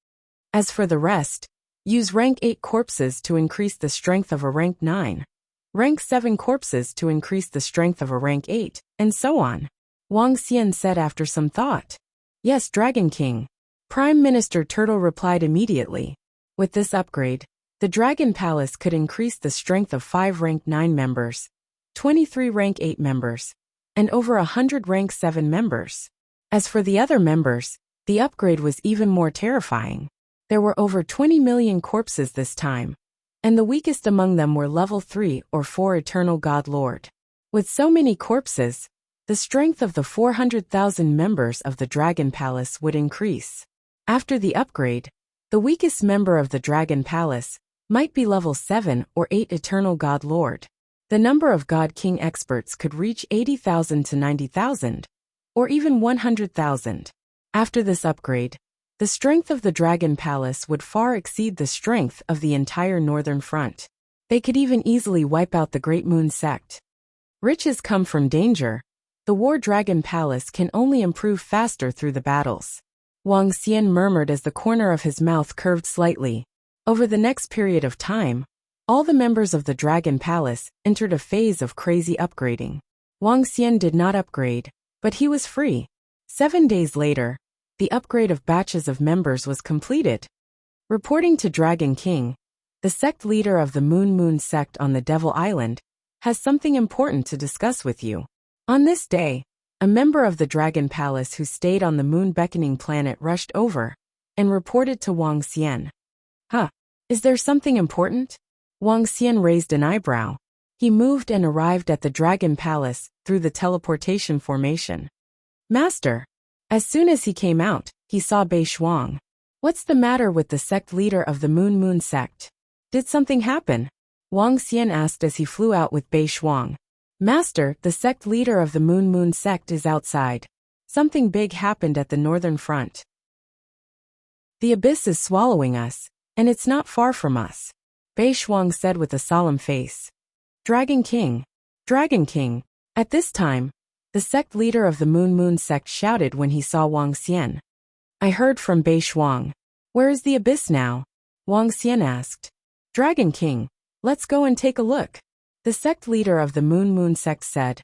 As for the rest, use rank 8 corpses to increase the strength of a rank 9, rank 7 corpses to increase the strength of a rank 8, and so on. Wang Xian said after some thought. Yes, Dragon King. Prime Minister Turtle replied immediately. With this upgrade, the Dragon Palace could increase the strength of 5 rank 9 members, 23 rank 8 members, and over 100 rank 7 members. As for the other members, the upgrade was even more terrifying. There were over 20 million corpses this time, and the weakest among them were level 3 or 4 Eternal God Lord. With so many corpses, the strength of the 400,000 members of the Dragon Palace would increase. After the upgrade, the weakest member of the Dragon Palace might be level 7 or 8 Eternal God Lord. The number of God King experts could reach 80,000 to 90,000, or even 100,000. After this upgrade, the The strength of the Dragon Palace would far exceed the strength of the entire northern front. They could even easily wipe out the Great Moon sect. Riches come from danger. The War Dragon Palace can only improve faster through the battles. Wang Xian murmured as the corner of his mouth curved slightly. Over the next period of time, all the members of the Dragon Palace entered a phase of crazy upgrading. Wang Xian did not upgrade, but he was free. 7 days later, the upgrade of batches of members was completed. Reporting to Dragon King, the sect leader of the Moon sect on the Devil Island, has something important to discuss with you. On this day, a member of the Dragon Palace who stayed on the Moon Beckoning planet rushed over and reported to Wang Xian. Huh, is there something important? Wang Xian raised an eyebrow. He moved and arrived at the Dragon Palace through the teleportation formation. Master! As soon as he came out, he saw Bei Shuang. What's the matter with the sect leader of the Moon sect? Did something happen? Wang Xian asked as he flew out with Bei Shuang. Master, the sect leader of the Moon sect is outside. Something big happened at the northern front. The abyss is swallowing us, and it's not far from us, Bei Shuang said with a solemn face. Dragon King. Dragon King. At this time, the sect leader of the Moon sect shouted when he saw Wang Xian. I heard from Bei Shuang. Where is the abyss now? Wang Xian asked. Dragon King, let's go and take a look, the sect leader of the Moon sect said.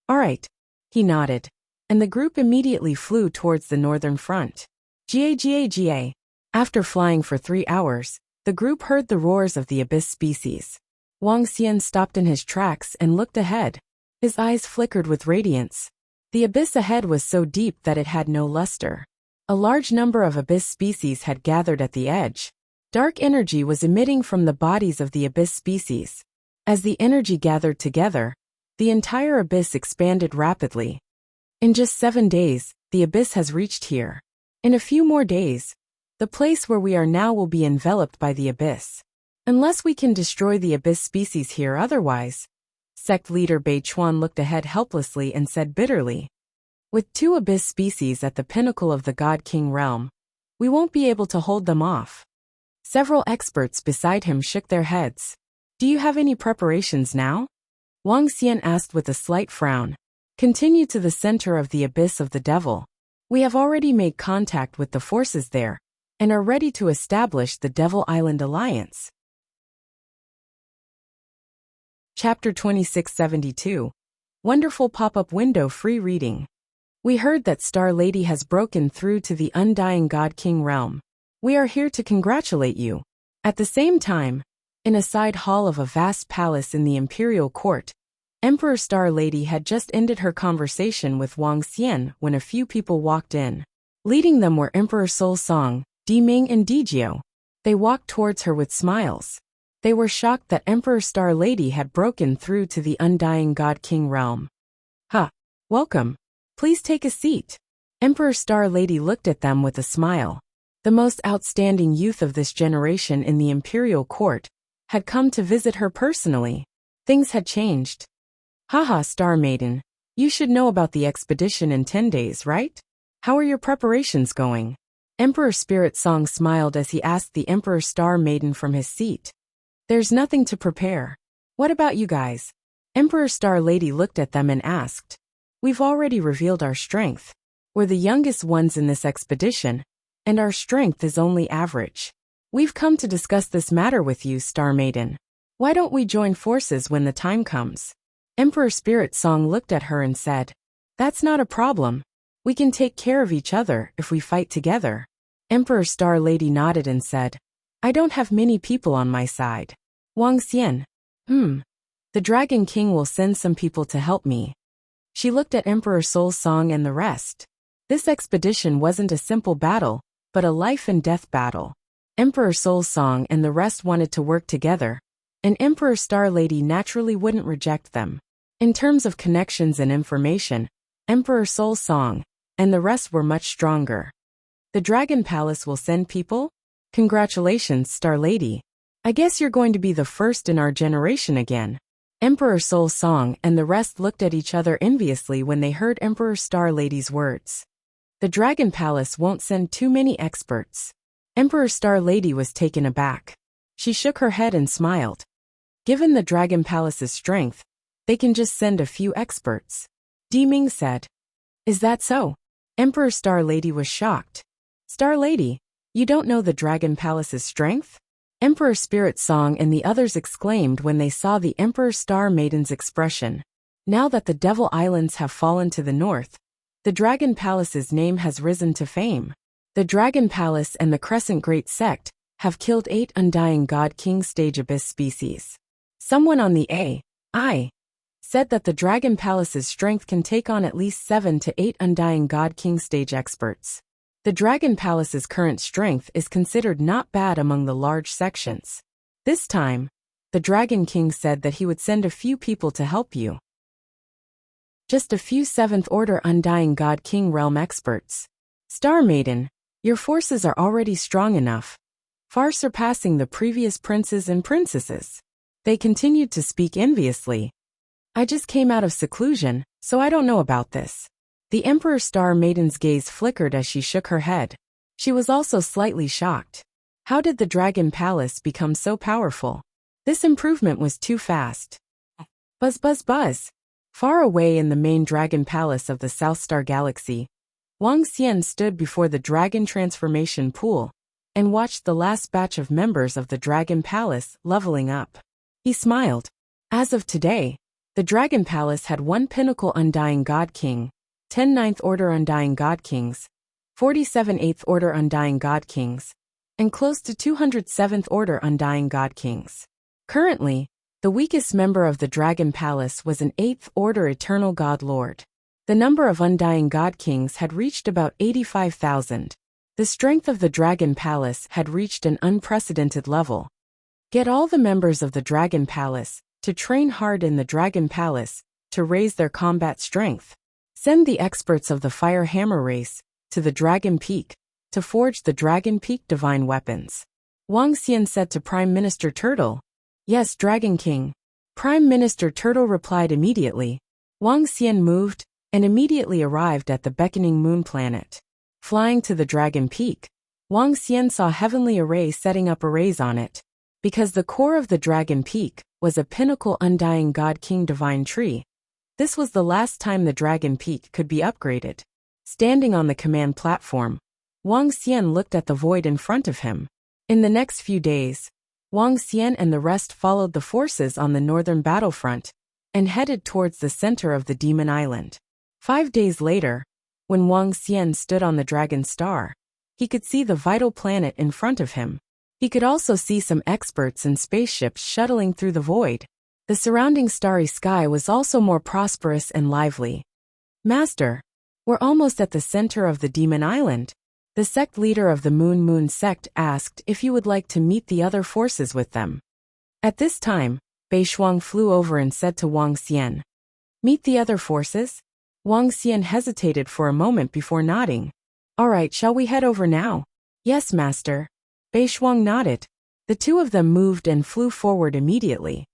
All right. He nodded, and the group immediately flew towards the northern front. Ga. After flying for 3 hours, the group heard the roars of the abyss species. Wang Xian stopped in his tracks and looked ahead. His eyes flickered with radiance. The abyss ahead was so deep that it had no luster. A large number of abyss species had gathered at the edge. Dark energy was emitting from the bodies of the abyss species. As the energy gathered together, the entire abyss expanded rapidly. In just 7 days, the abyss has reached here. In a few more days, the place where we are now will be enveloped by the abyss. Unless we can destroy the abyss species here otherwise. Sect leader Bei Chuan looked ahead helplessly and said bitterly. With 2 abyss species at the pinnacle of the God King realm, we won't be able to hold them off. Several experts beside him shook their heads. Do you have any preparations now? Wang Xian asked with a slight frown. Continue to the center of the abyss of the devil. We have already made contact with the forces there, and are ready to establish the Devil Island Alliance. Chapter 2672. Wonderful pop-up window free reading. We heard that Star Lady has broken through to the undying God King realm. We are here to congratulate you. At the same time, in a side hall of a vast palace in the imperial court, Emperor Star Lady had just ended her conversation with Wang Xian when a few people walked in. Leading them were Emperor Sol Song, Di Ming and Di Jiu. They walked towards her with smiles. They were shocked that Emperor Star Lady had broken through to the undying God King realm. Ha! Welcome. Please take a seat. Emperor Star Lady looked at them with a smile. The most outstanding youth of this generation in the imperial court had come to visit her personally. Things had changed. Haha, Star Maiden. You should know about the expedition in 10 days, right? How are your preparations going? Emperor Spirit Song smiled as he asked the Emperor Star Maiden from his seat. There's nothing to prepare. What about you guys? Emperor Star Lady looked at them and asked. We've already revealed our strength. We're the youngest ones in this expedition, and our strength is only average. We've come to discuss this matter with you, Star Maiden. Why don't we join forces when the time comes? Emperor Spirit Song looked at her and said, That's not a problem. We can take care of each other if we fight together. Emperor Star Lady nodded and said, I don't have many people on my side. Wang Xian. The Dragon King will send some people to help me. She looked at Emperor Sol Song and the rest. This expedition wasn't a simple battle, but a life and death battle. Emperor Sol Song and the rest wanted to work together, and Emperor Star Lady naturally wouldn't reject them. In terms of connections and information, Emperor Sol Song and the rest were much stronger. The Dragon Palace will send people? Congratulations, Star Lady. I guess you're going to be the first in our generation again. Emperor Sol Song and the rest looked at each other enviously when they heard Emperor Star Lady's words. The Dragon Palace won't send too many experts. Emperor Star Lady was taken aback. She shook her head and smiled. Given the Dragon Palace's strength, they can just send a few experts. Di Ming said. Is that so? Emperor Star Lady was shocked. Star Lady, you don't know the Dragon Palace's strength? Emperor Spirit Song and the others exclaimed when they saw the Emperor Star Maiden's expression. Now that the Devil Islands have fallen to the north, the Dragon Palace's name has risen to fame. The Dragon Palace and the Crescent Great Sect have killed 8 Undying God King Stage Abyss species. Someone on the AI said that the Dragon Palace's strength can take on at least 7 to 8 Undying God King Stage experts. The Dragon Palace's current strength is considered not bad among the large sections. This time, the Dragon King said that he would send a few people to help you. Just a few 7th Order Undying God King realm experts. Star Maiden, your forces are already strong enough, far surpassing the previous princes and princesses. They continued to speak enviously. I just came out of seclusion, so I don't know about this. The Emperor Star Maiden's gaze flickered as she shook her head. She was also slightly shocked. How did the Dragon Palace become so powerful? This improvement was too fast. Buzz buzz buzz. Far away in the main Dragon Palace of the South Star Galaxy, Wang Xian stood before the Dragon Transformation Pool and watched the last batch of members of the Dragon Palace leveling up. He smiled. As of today, the Dragon Palace had 1 Pinnacle Undying God King, 10 Ninth Order Undying God Kings, 47 8th Order Undying God Kings, and close to 200 7th Order Undying God Kings. Currently, the weakest member of the Dragon Palace was an 8th Order Eternal God Lord. The number of Undying God Kings had reached about 85,000. The strength of the Dragon Palace had reached an unprecedented level. Get all the members of the Dragon Palace to train hard in the Dragon Palace to raise their combat strength. Send the experts of the Fire Hammer race to the Dragon Peak to forge the Dragon Peak divine weapons. Wang Xian said to Prime Minister Turtle. Yes, Dragon King. Prime Minister Turtle replied immediately. Wang Xian moved and immediately arrived at the beckoning moon planet. Flying to the Dragon Peak, Wang Xian saw Heavenly Array setting up arrays on it. Because the core of the Dragon Peak was a Pinnacle Undying God King divine tree, this was the last time the Dragon Peak could be upgraded. Standing on the command platform, Wang Xian looked at the void in front of him. In the next few days, Wang Xian and the rest followed the forces on the northern battlefront and headed towards the center of the Demon Island. 5 days later, when Wang Xian stood on the Dragon Star, he could see the vital planet in front of him. He could also see some experts and spaceships shuttling through the void. The surrounding starry sky was also more prosperous and lively. Master, we're almost at the center of the Demon Island. The sect leader of the Moon sect asked if you would like to meet the other forces with them. At this time, Bei Shuang flew over and said to Wang Xian, Meet the other forces? Wang Xian hesitated for a moment before nodding. All right, shall we head over now? Yes, Master. Bei Shuang nodded. The two of them moved and flew forward immediately.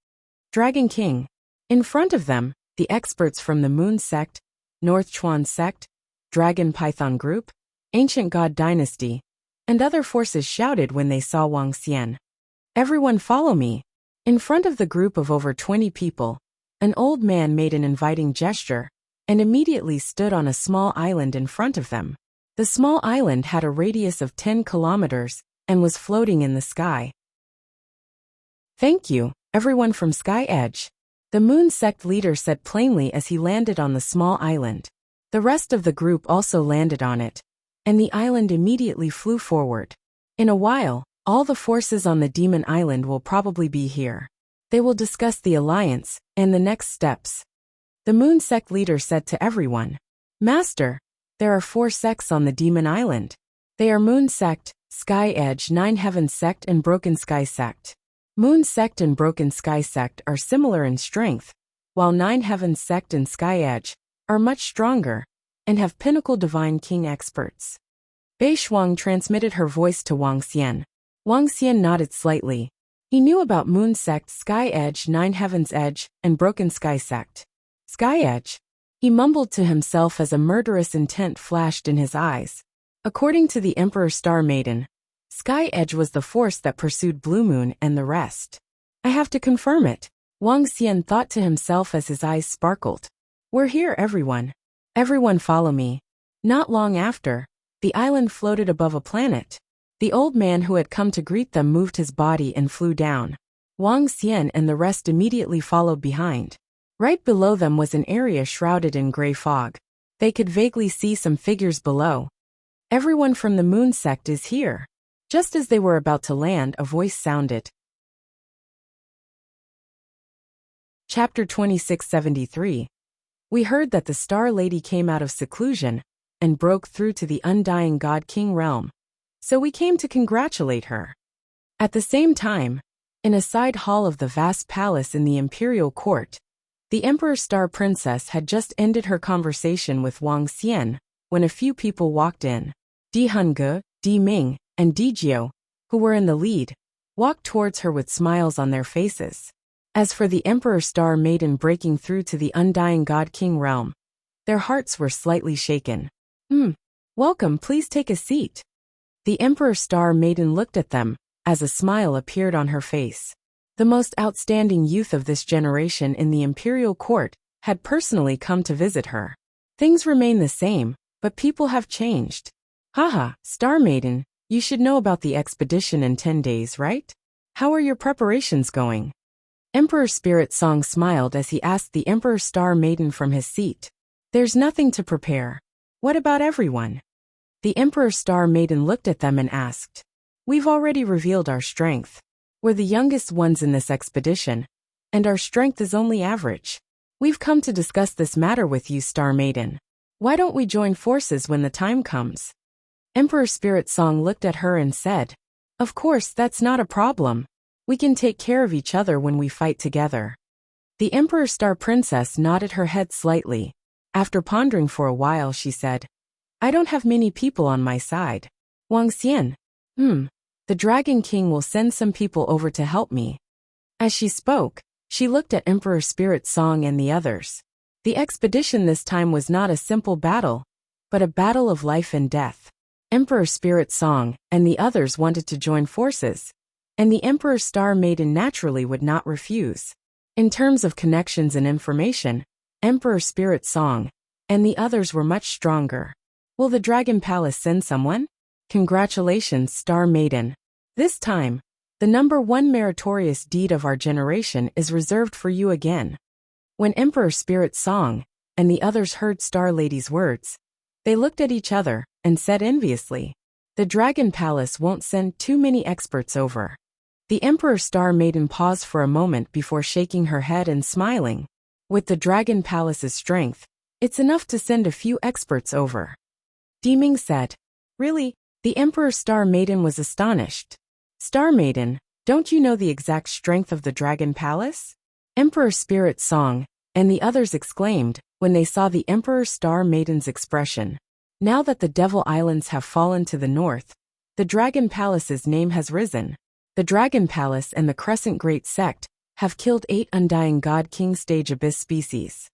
Dragon King. In front of them, the experts from the Moon Sect, North Chuan Sect, Dragon Python Group, Ancient God Dynasty, and other forces shouted when they saw Wang Xian. Everyone follow me. In front of the group of over 20 people, an old man made an inviting gesture and immediately stood on a small island in front of them. The small island had a radius of 10 kilometers and was floating in the sky. Thank you, everyone from Sky Edge. The Moon Sect leader said plainly as he landed on the small island. The rest of the group also landed on it, and the island immediately flew forward. In a while, all the forces on the Demon Island will probably be here. They will discuss the alliance and the next steps. The Moon Sect leader said to everyone, Master, there are 4 sects on the Demon Island. They are Moon Sect, Sky Edge, Nine Heavens Sect, and Broken Sky Sect. Moon Sect and Broken Sky Sect are similar in strength, while Nine Heavens Sect and Sky Edge are much stronger and have Pinnacle Divine King experts. Bei Shuang transmitted her voice to Wang Xian. Wang Xian nodded slightly. He knew about Moon Sect, Sky Edge, Nine Heavens Edge, and Broken Sky Sect. Sky Edge. He mumbled to himself as a murderous intent flashed in his eyes. According to the Emperor Star Maiden, Sky Edge was the force that pursued Blue Moon and the rest. I have to confirm it, Wang Xian thought to himself as his eyes sparkled. We're here, everyone. Everyone follow me. Not long after, the island floated above a planet. The old man who had come to greet them moved his body and flew down. Wang Xian and the rest immediately followed behind. Right below them was an area shrouded in gray fog. They could vaguely see some figures below. Everyone from the moon sect is here. Just as they were about to land, a voice sounded. Chapter 2673. We heard that the Star Lady came out of seclusion and broke through to the Undying God King realm. So we came to congratulate her. At the same time, in a side hall of the vast palace in the imperial court, the Emperor Star Princess had just ended her conversation with Wang Xian when a few people walked in. Di Henge, Di Ming, and Di Jiu, who were in the lead, walked towards her with smiles on their faces. As for the Emperor Star Maiden breaking through to the Undying God King realm, their hearts were slightly shaken. Welcome, please take a seat. The Emperor Star Maiden looked at them, as a smile appeared on her face. The most outstanding youth of this generation in the imperial court had personally come to visit her. Things remain the same, but people have changed. Haha, Star Maiden, you should know about the expedition in 10 days, right? How are your preparations going? Emperor Spirit Song smiled as he asked the Emperor Star Maiden from his seat. There's nothing to prepare. What about everyone? The Emperor Star Maiden looked at them and asked. We've already revealed our strength. We're the youngest ones in this expedition, and our strength is only average. We've come to discuss this matter with you, Star Maiden. Why don't we join forces when the time comes? Emperor Spirit Song looked at her and said, Of course, that's not a problem. We can take care of each other when we fight together. The Emperor Star Princess nodded her head slightly. After pondering for a while, she said, I don't have many people on my side. Wang Xian. The Dragon King will send some people over to help me. As she spoke, she looked at Emperor Spirit Song and the others. The expedition this time was not a simple battle, but a battle of life and death. Emperor Spirit Song and the others wanted to join forces, and the Emperor Star Maiden naturally would not refuse. In terms of connections and information, Emperor Spirit Song and the others were much stronger. Will the Dragon Palace send someone? Congratulations, Star Maiden. This time, the #1 meritorious deed of our generation is reserved for you again. When Emperor Spirit Song and the others heard Star Lady's words, they looked at each other and said enviously, The Dragon Palace won't send too many experts over. The Emperor Star Maiden paused for a moment before shaking her head and smiling. With the Dragon Palace's strength, it's enough to send a few experts over. Di Ming said. Really? The Emperor Star Maiden was astonished. Star Maiden, don't you know the exact strength of the Dragon Palace? Emperor Spirit Song and the others exclaimed when they saw the Emperor Star Maiden's expression. Now that the Devil Islands have fallen to the north, the Dragon Palace's name has risen. The Dragon Palace and the Crescent Great Sect have killed 8 Undying God King Stage Abyss species.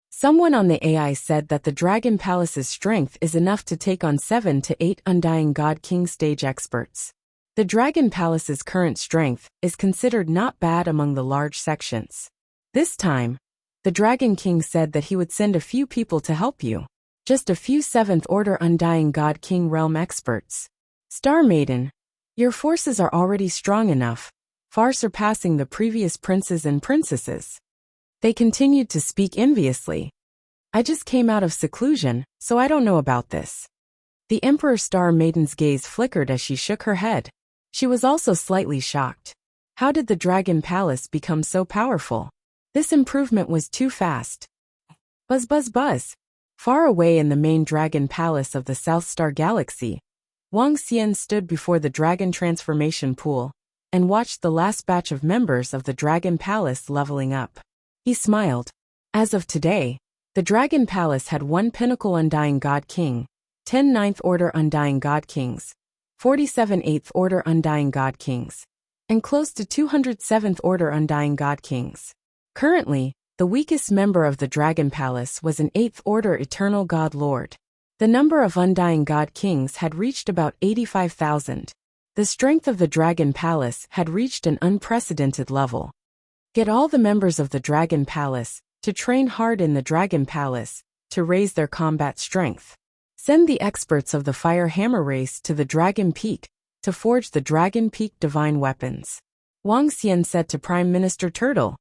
Someone on the AI said that the Dragon Palace's strength is enough to take on 7 to 8 Undying God King Stage experts. The Dragon Palace's current strength is considered not bad among the large sections. This time, the Dragon King said that he would send a few people to help you. Just a few 7th Order Undying God King realm experts. Star Maiden, your forces are already strong enough, far surpassing the previous princes and princesses. They continued to speak enviously. I just came out of seclusion, so I don't know about this. The Emperor Star Maiden's gaze flickered as she shook her head. She was also slightly shocked. How did the Dragon Palace become so powerful? This improvement was too fast. Buzz buzz buzz. Far away in the main Dragon Palace of the South Star Galaxy, Wang Xian stood before the Dragon Transformation Pool and watched the last batch of members of the Dragon Palace leveling up. He smiled. As of today, the Dragon Palace had 1 Pinnacle Undying God King, 10 9th Order Undying God Kings, 47 8th Order Undying God Kings, and close to 200 7th Order Undying God Kings. Currently, The weakest member of the Dragon Palace was an 8th Order Eternal God Lord. The number of Undying God Kings had reached about 85,000. The strength of the Dragon Palace had reached an unprecedented level. Get all the members of the Dragon Palace to train hard in the Dragon Palace to raise their combat strength. Send the experts of the Fire Hammer race to the Dragon Peak to forge the Dragon Peak divine weapons. Wang Xian said to Prime Minister Turtle.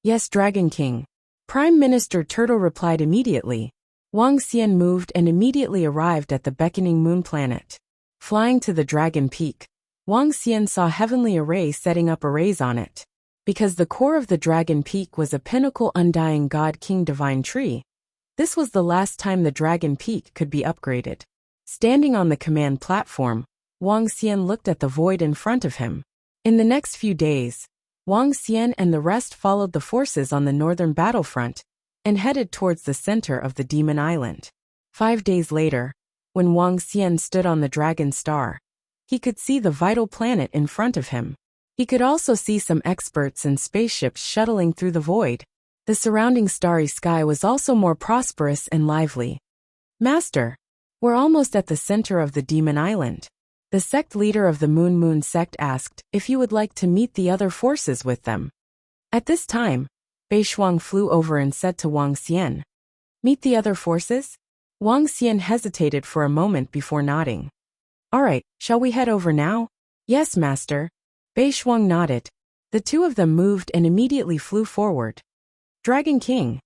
Yes, Dragon King. Prime Minister Turtle replied immediately. Wang Xian moved and immediately arrived at the beckoning moon planet. Flying to the Dragon Peak, Wang Xian saw heavenly array setting up arrays on it. Because the core of the Dragon Peak was a pinnacle Undying God King divine tree, this was the last time the Dragon Peak could be upgraded. Standing on the command platform, Wang Xian looked at the void in front of him. In the next few days, Wang Xian and the rest followed the forces on the northern battlefront and headed towards the center of the Demon Island. 5 days later, when Wang Xian stood on the Dragon Star, he could see the vital planet in front of him. He could also see some experts and spaceships shuttling through the void. The surrounding starry sky was also more prosperous and lively. Master, we're almost at the center of the Demon Island. The sect leader of the Moon sect asked if you would like to meet the other forces with them. At this time, Bei Shuang flew over and said to Wang Xian, Meet the other forces? Wang Xian hesitated for a moment before nodding. All right, shall we head over now? Yes, Master. Bei Shuang nodded. The two of them moved and immediately flew forward. Dragon King.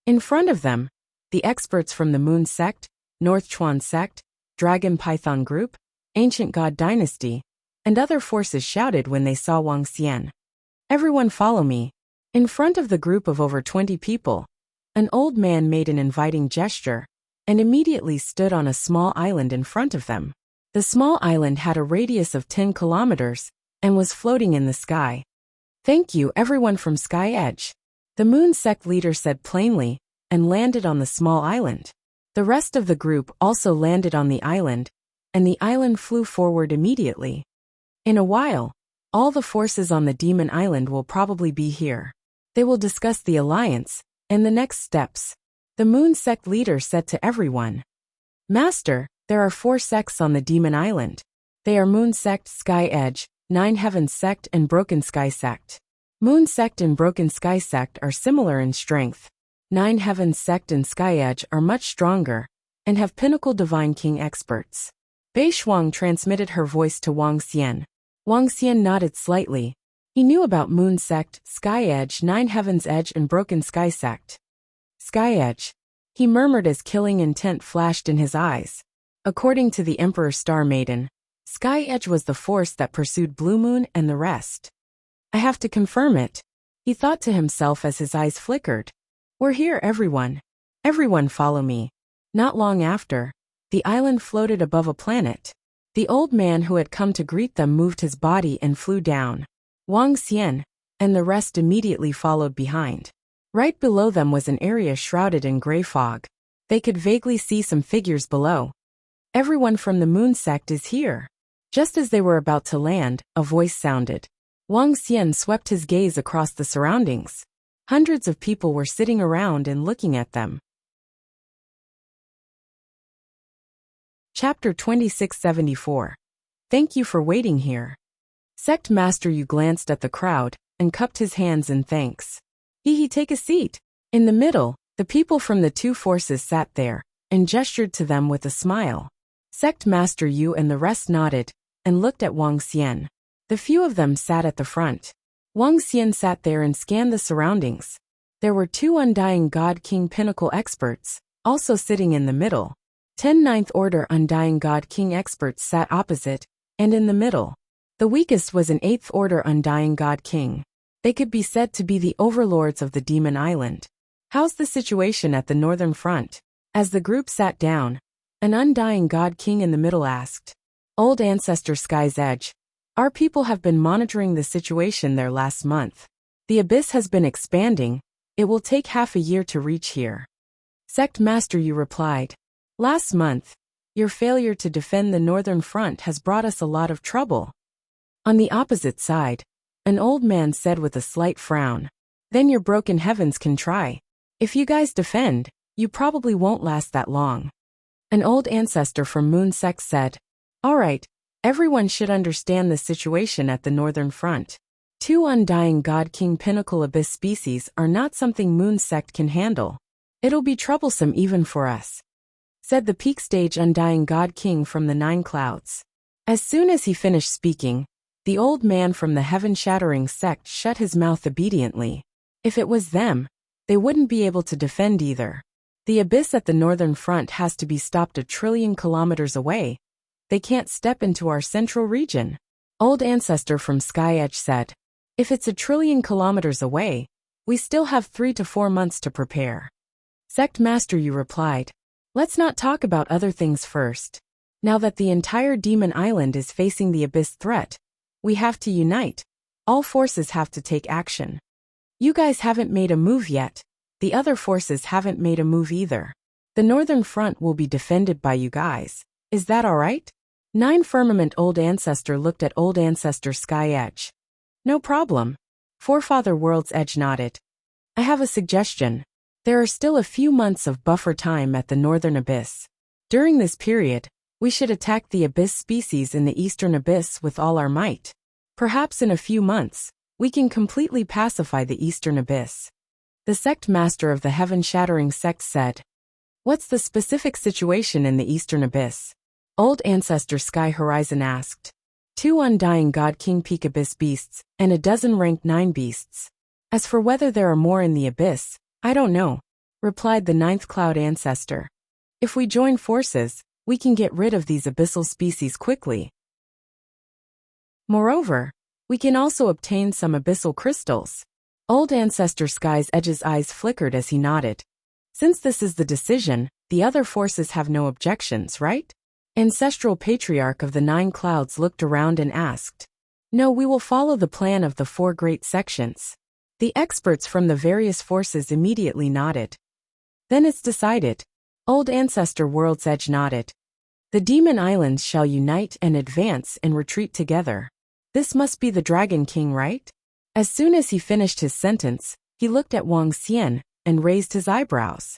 In front of them, the experts from the Moon Sect, North Chuan Sect, Dragon Python Group, Ancient God Dynasty, and other forces shouted when they saw Wang Xian. Everyone follow me. In front of the group of over 20 people, an old man made an inviting gesture and immediately stood on a small island in front of them. The small island had a radius of 10 kilometers and was floating in the sky. Thank you, everyone from Sky Edge. The Moon Sect leader said plainly and landed on the small island. The rest of the group also landed on the island, and the island flew forward immediately. In a while, all the forces on the Demon Island will probably be here. They will discuss the alliance and the next steps. The Moon Sect leader said to everyone, Master, there are 4 sects on the Demon Island. They are Moon Sect, Sky Edge, Nine Heavens Sect and Broken Sky Sect. Moon Sect and Broken Sky Sect are similar in strength. Nine Heavens Sect and Sky Edge are much stronger and have pinnacle Divine King experts. Bei Shuang transmitted her voice to Wang Xian. Wang Xian nodded slightly. He knew about Moon Sect, Sky Edge, Nine Heavens Edge and Broken Sky Sect. Sky Edge. He murmured as killing intent flashed in his eyes. According to the Emperor Star Maiden, Sky Edge was the force that pursued Blue Moon and the rest. I have to confirm it, he thought to himself as his eyes flickered. We're here, everyone. Everyone follow me. Not long after, the island floated above a planet. The old man who had come to greet them moved his body and flew down. Wang Xian and the rest immediately followed behind. Right below them was an area shrouded in gray fog. They could vaguely see some figures below. Everyone from the Moon Sect is here. Just as they were about to land, a voice sounded. Wang Xian swept his gaze across the surroundings. Hundreds of people were sitting around and looking at them. Chapter 2674. Thank you for waiting here. Sect Master Yu glanced at the crowd and cupped his hands in thanks. Take a seat. In the middle, the people from the 2 forces sat there and gestured to them with a smile. Sect Master Yu and the rest nodded and looked at Wang Xian. The few of them sat at the front. Wang Xian sat there and scanned the surroundings. There were 2 Undying God King Pinnacle experts, also sitting in the middle. 10 Ninth Order Undying God King experts sat opposite, and in the middle. The weakest was an 8th Order Undying God King. They could be said to be the overlords of the Demon Island. How's the situation at the northern front? As the group sat down, an Undying God King in the middle asked. Old Ancestor Sky's Edge. Our people have been monitoring the situation there last month. The abyss has been expanding. It will take half a year to reach here. Sect Master Yu replied. Last month, your failure to defend the northern front has brought us a lot of trouble. On the opposite side, an old man said with a slight frown. Then your broken heavens can try. If you guys defend, you probably won't last that long. An old ancestor from Moon Sect said, Alright, everyone should understand the situation at the northern front. 2 undying God King Pinnacle Abyss species are not something Moon Sect can handle. It'll be troublesome even for us, said the peak stage Undying God King from the 9 Clouds. As soon as he finished speaking, the old man from the heaven-shattering sect shut his mouth obediently. If it was them, they wouldn't be able to defend either. The abyss at the northern front has to be stopped 1 trillion kilometers away. They can't step into our central region. Old ancestor from Sky Edge said, If it's 1 trillion kilometers away, we still have 3 to 4 months to prepare. Sect Master Yu replied, Let's not talk about other things first. Now that the entire Demon Island is facing the abyss threat, we have to unite. All forces have to take action. You guys haven't made a move yet. The other forces haven't made a move either. The northern front will be defended by you guys. Is that alright? 9 Firmament Old Ancestor looked at Old Ancestor Sky Edge. No problem. Forefather World's Edge nodded. I have a suggestion. There are still a few months of buffer time at the northern abyss. During this period, we should attack the abyss species in the eastern abyss with all our might. Perhaps in a few months, we can completely pacify the eastern abyss. The sect master of the heaven-shattering sect said, What's the specific situation in the eastern abyss? Old Ancestor Sky Horizon asked. 2 undying God King Peak Abyss beasts, and 12 ranked 9 beasts. As for whether there are more in the abyss, I don't know, replied the 9th Cloud Ancestor. If we join forces, we can get rid of these abyssal species quickly. Moreover, we can also obtain some abyssal crystals. Old Ancestor Sky's Edge's eyes flickered as he nodded. Since this is the decision, the other forces have no objections, right? Ancestral Patriarch of the 9 Clouds looked around and asked. No, we will follow the plan of the 4 great sections. The experts from the various forces immediately nodded. Then it's decided. Old Ancestor World's Edge nodded. The Demon Islands shall unite and advance and retreat together. This must be the Dragon King, right? As soon as he finished his sentence, he looked at Wang Xian and raised his eyebrows.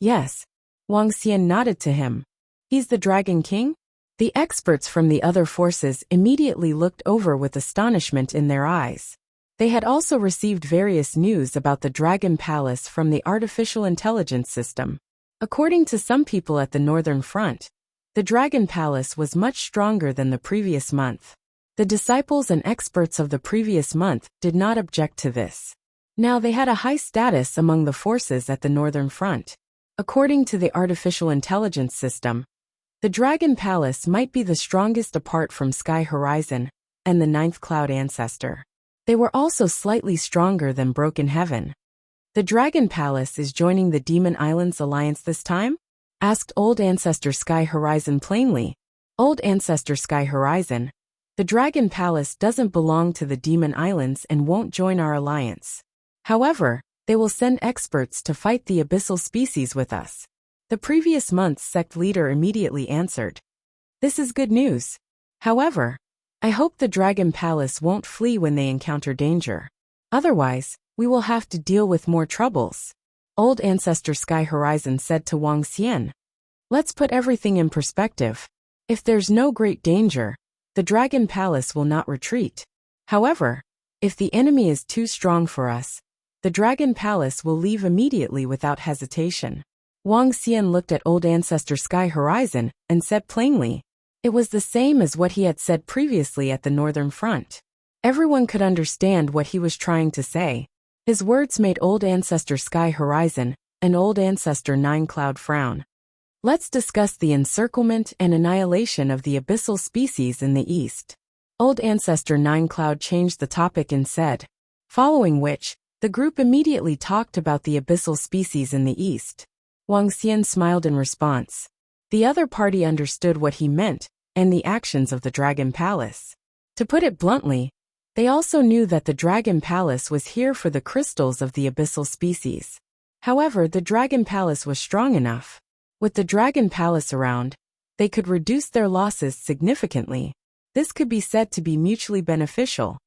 Yes. Wang Xian nodded to him. He's the Dragon King? The experts from the other forces immediately looked over with astonishment in their eyes. They had also received various news about the Dragon Palace from the artificial intelligence system. According to some people at the northern front, the Dragon Palace was much stronger than the previous month. The disciples and experts of the previous month did not object to this. Now they had a high status among the forces at the northern front. According to the artificial intelligence system, the Dragon Palace might be the strongest apart from Sky Horizon and the 9th Cloud Ancestor. They were also slightly stronger than Broken Heaven. The Dragon Palace is joining the Demon Islands Alliance this time? Asked Old Ancestor Sky Horizon plainly. Old Ancestor Sky Horizon, the Dragon Palace doesn't belong to the Demon Islands and won't join our alliance. However, they will send experts to fight the abyssal species with us. The previous month's sect leader immediately answered. This is good news. However, I hope the Dragon Palace won't flee when they encounter danger. Otherwise, we will have to deal with more troubles. Old Ancestor Sky Horizon said to Wang Xian. Let's put everything in perspective. If there's no great danger, the Dragon Palace will not retreat. However, if the enemy is too strong for us, the Dragon Palace will leave immediately without hesitation. Wang Xian looked at Old Ancestor Sky Horizon and said plainly. It was the same as what he had said previously at the northern front. Everyone could understand what he was trying to say. His words made Old Ancestor Sky Horizon and Old Ancestor 9 Cloud frown. Let's discuss the encirclement and annihilation of the abyssal species in the east. Old Ancestor 9 Cloud changed the topic and said. Following which, the group immediately talked about the abyssal species in the east. Wang Xian smiled in response. The other party understood what he meant and the actions of the Dragon Palace. To put it bluntly, they also knew that the Dragon Palace was here for the crystals of the abyssal species. However, the Dragon Palace was strong enough. With the Dragon Palace around, they could reduce their losses significantly. This could be said to be mutually beneficial.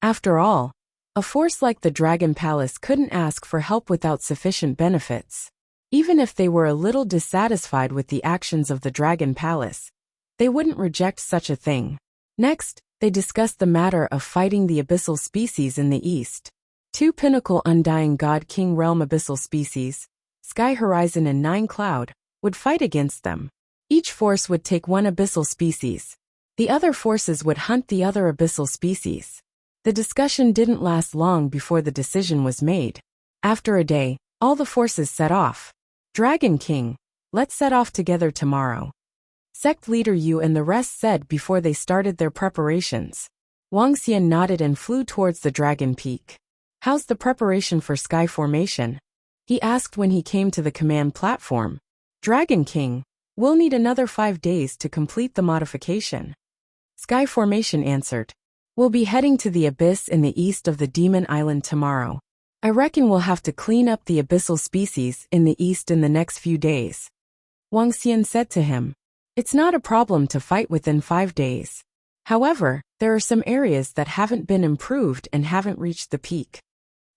After all, A force like the Dragon Palace couldn't ask for help without sufficient benefits. Even if they were a little dissatisfied with the actions of the Dragon Palace, they wouldn't reject such a thing. Next, they discussed the matter of fighting the abyssal species in the east. 2 pinnacle Undying God King Realm abyssal species, Sky Horizon and 9 Cloud, would fight against them. Each force would take 1 abyssal species. The other forces would hunt the other abyssal species. The discussion didn't last long before the decision was made. After a day, all the forces set off. Dragon King, let's set off together tomorrow. Sect leader Yu and the rest said before they started their preparations. Wuxia nodded and flew towards the Dragon Peak. How's the preparation for sky formation? He asked when he came to the command platform. Dragon King, we'll need another 5 days to complete the modification. Sky formation answered. We'll be heading to the abyss in the east of the Demon Island tomorrow. I reckon we'll have to clean up the abyssal species in the east in the next few days. Wuxia said to him. It's not a problem to fight within 5 days. However, there are some areas that haven't been improved and haven't reached the peak.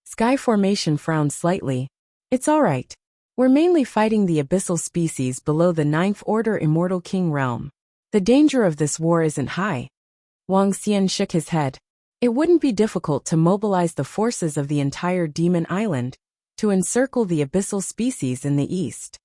Sky formation frowned slightly. It's alright. We're mainly fighting the abyssal species below the 9th Order Immortal King realm. The danger of this war isn't high. Wuxia shook his head. It wouldn't be difficult to mobilize the forces of the entire Demon Island to encircle the abyssal species in the east.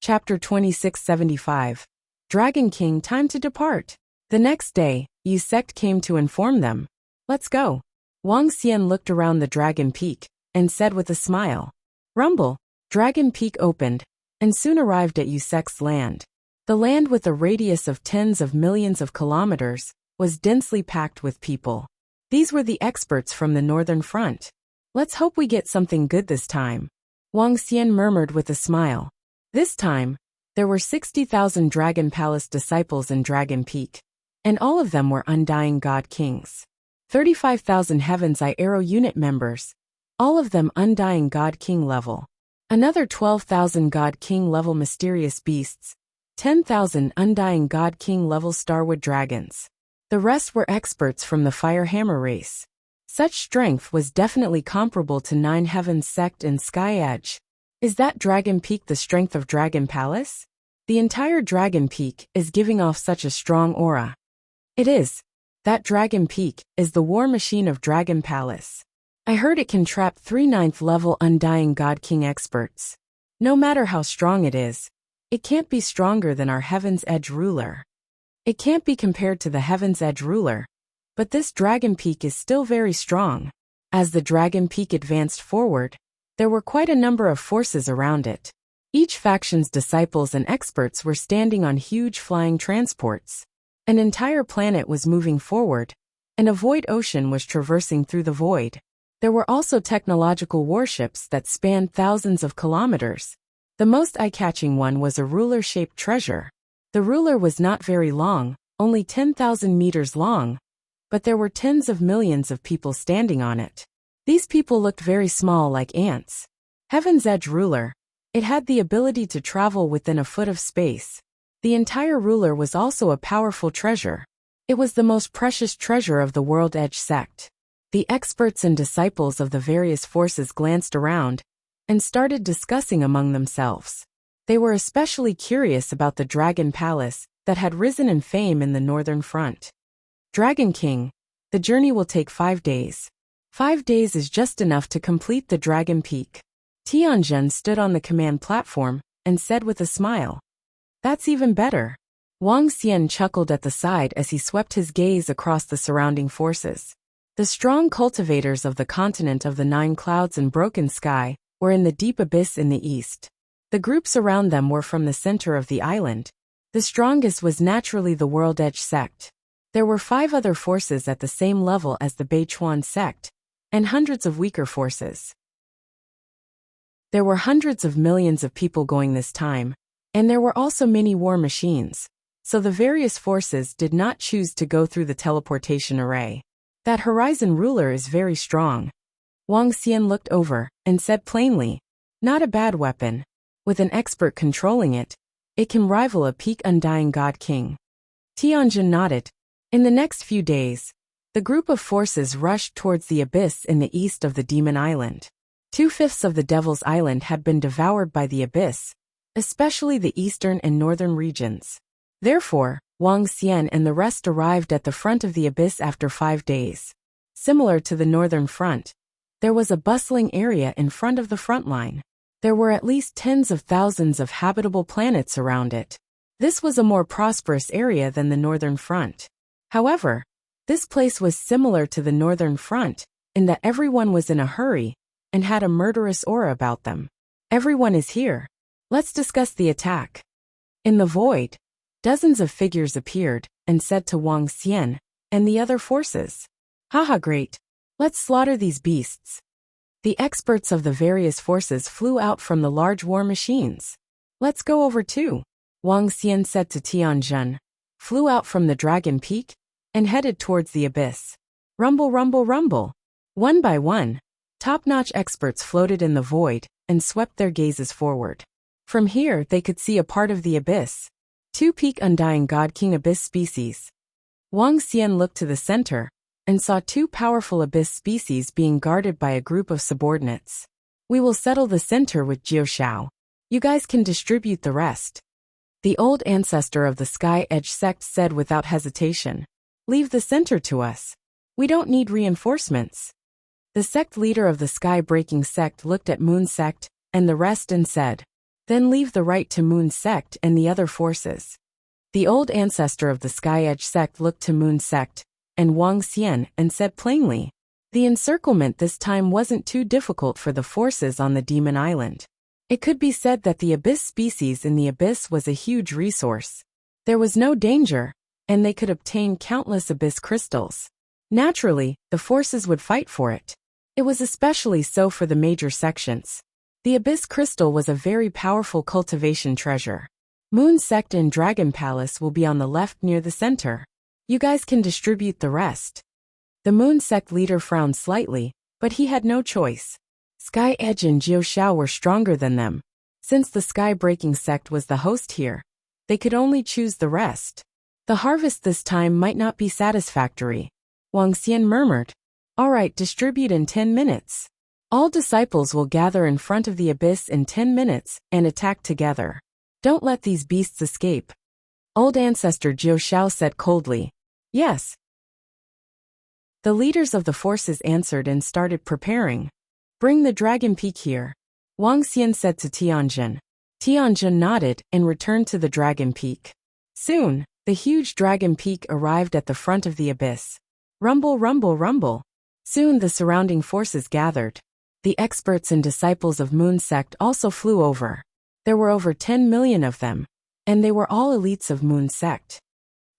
Chapter 2675. Dragon King, time to depart. The next day, Yu sect came to inform them. Let's go. Wuxia looked around the Dragon Peak and said with a smile. Rumble. Dragon Peak opened and soon arrived at Yu sect's land. The land, with a radius of tens of millions of kilometers, was densely packed with people. These were the experts from the northern front. Let's hope we get something good this time. Wuxia murmured with a smile. This time, there were 60,000 Dragon Palace disciples in Dragon Peak, and all of them were Undying God Kings. 35,000 Heaven's Eye Arrow unit members, all of them Undying God King level. Another 12,000 God King level mysterious beasts, 10,000 Undying God King level Starwood dragons. The rest were experts from the Fire Hammer race. Such strength was definitely comparable to 9 Heavens sect and Sky Edge. Is that Dragon Peak the strength of Dragon Palace? The entire Dragon Peak is giving off such a strong aura. It is. That Dragon Peak is the war machine of Dragon Palace. I heard it can trap 3 9th level Undying God King experts. No matter how strong it is, it can't be stronger than our Heaven's Edge ruler. It can't be compared to the Heaven's Edge ruler, but this Dragon Peak is still very strong. As the Dragon Peak advanced forward, there were quite a number of forces around it. Each faction's disciples and experts were standing on huge flying transports. An entire planet was moving forward, and a void ocean was traversing through the void. There were also technological warships that spanned thousands of kilometers. The most eye-catching one was a ruler-shaped treasure. The ruler was not very long, only 10,000 meters long, but there were tens of millions of people standing on it. These people looked very small, like ants. Heaven's Edge ruler. It had the ability to travel within a foot of space. The entire ruler was also a powerful treasure. It was the most precious treasure of the World Edge sect. The experts and disciples of the various forces glanced around and started discussing among themselves. They were especially curious about the Dragon Palace that had risen in fame in the northern front. Dragon King, the journey will take 5 days. 5 days is just enough to complete the Dragon Peak. Tianjin stood on the command platform and said with a smile. That's even better. Wuxia chuckled at the side as he swept his gaze across the surrounding forces. The strong cultivators of the continent of the 9 clouds and broken sky were in the deep abyss in the east. The groups around them were from the center of the island. The strongest was naturally the World Edge sect. There were 5 other forces at the same level as the Beichuan sect, and hundreds of weaker forces. There were hundreds of millions of people going this time, and there were also many war machines, so the various forces did not choose to go through the teleportation array. That Horizon ruler is very strong. Wuxia looked over and said plainly, not a bad weapon. With an expert controlling it, it can rival a peak Undying God King. Tianjin nodded. In the next few days, The group of forces rushed towards the abyss in the east of the Demon Island. 2/5 of the Devil's Island had been devoured by the abyss, especially the eastern and northern regions. Therefore, Wang Xian and the rest arrived at the front of the abyss after 5 days. Similar to the northern front, there was a bustling area in front of the front line. There were at least tens of thousands of habitable planets around it. This was a more prosperous area than the northern front. However, this place was similar to the northern front in that everyone was in a hurry and had a murderous aura about them. Everyone is here. Let's discuss the attack. In the void, dozens of figures appeared and said to Wang Xian and the other forces, "Haha, great. Let's slaughter these beasts." The experts of the various forces flew out from the large war machines. "Let's go over too," Wang Xian said to Tianjun, flew out from the Dragon Peak and headed towards the abyss. Rumble, rumble, rumble. One by one, top-notch experts floated in the void and swept their gazes forward. From here they could see a part of the abyss. 2 peak Undying God King Abyss species. Wang Xian looked to the center and saw 2 powerful abyss species being guarded by a group of subordinates. "We will settle the center with Jiu Shao. You guys can distribute the rest," the old ancestor of the Sky Edge sect said without hesitation. "Leave the center to us. We don't need reinforcements." The sect leader of the Sky-Breaking sect looked at Moon sect and the rest and said, "Then leave the right to Moon sect and the other forces." The old ancestor of the Sky Edge sect looked to Moon sect and Wang Xian and said plainly, "The encirclement this time wasn't too difficult for the forces on the Demon Island." It could be said that the abyss species in the abyss was a huge resource. There was no danger, and they could obtain countless abyss crystals. Naturally, the forces would fight for it. It was especially so for the major sections. The abyss crystal was a very powerful cultivation treasure. Moon sect and Dragon Palace will be on the left near the center. You guys can distribute the rest. The Moon sect leader frowned slightly, but he had no choice. Sky Edge and Jiu Shao were stronger than them. Since the Sky Breaking sect was the host here, they could only choose the rest. The harvest this time might not be satisfactory. Wang Xian murmured, "All right, distribute in 10 minutes. All disciples will gather in front of the abyss in 10 minutes and attack together. Don't let these beasts escape." Old ancestor Jiu Shao said coldly, "Yes." The leaders of the forces answered and started preparing. "Bring the Dragon Peak here," Wang Xian said to Tianjun. Tianjun nodded and returned to the Dragon Peak. Soon, the huge Dragon Peak arrived at the front of the abyss. Rumble, rumble, rumble. Soon the surrounding forces gathered. The experts and disciples of Moon sect also flew over. There were over 10 million of them, and they were all elites of Moon sect.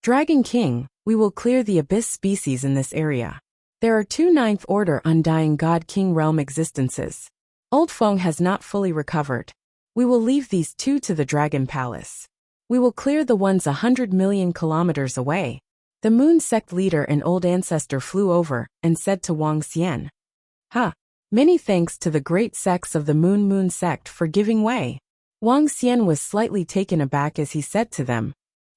"Dragon King, we will clear the abyss species in this area. There are 2 Ninth Order Undying God King realm existences. Old Feng has not fully recovered. We will leave these 2 to the Dragon Palace. We will clear the ones 100 million kilometers away." The Moon sect leader and old ancestor flew over and said to Wang Xian, Many thanks to the great sects of the Moon sect for giving way." Wang Xian was slightly taken aback as he said to them,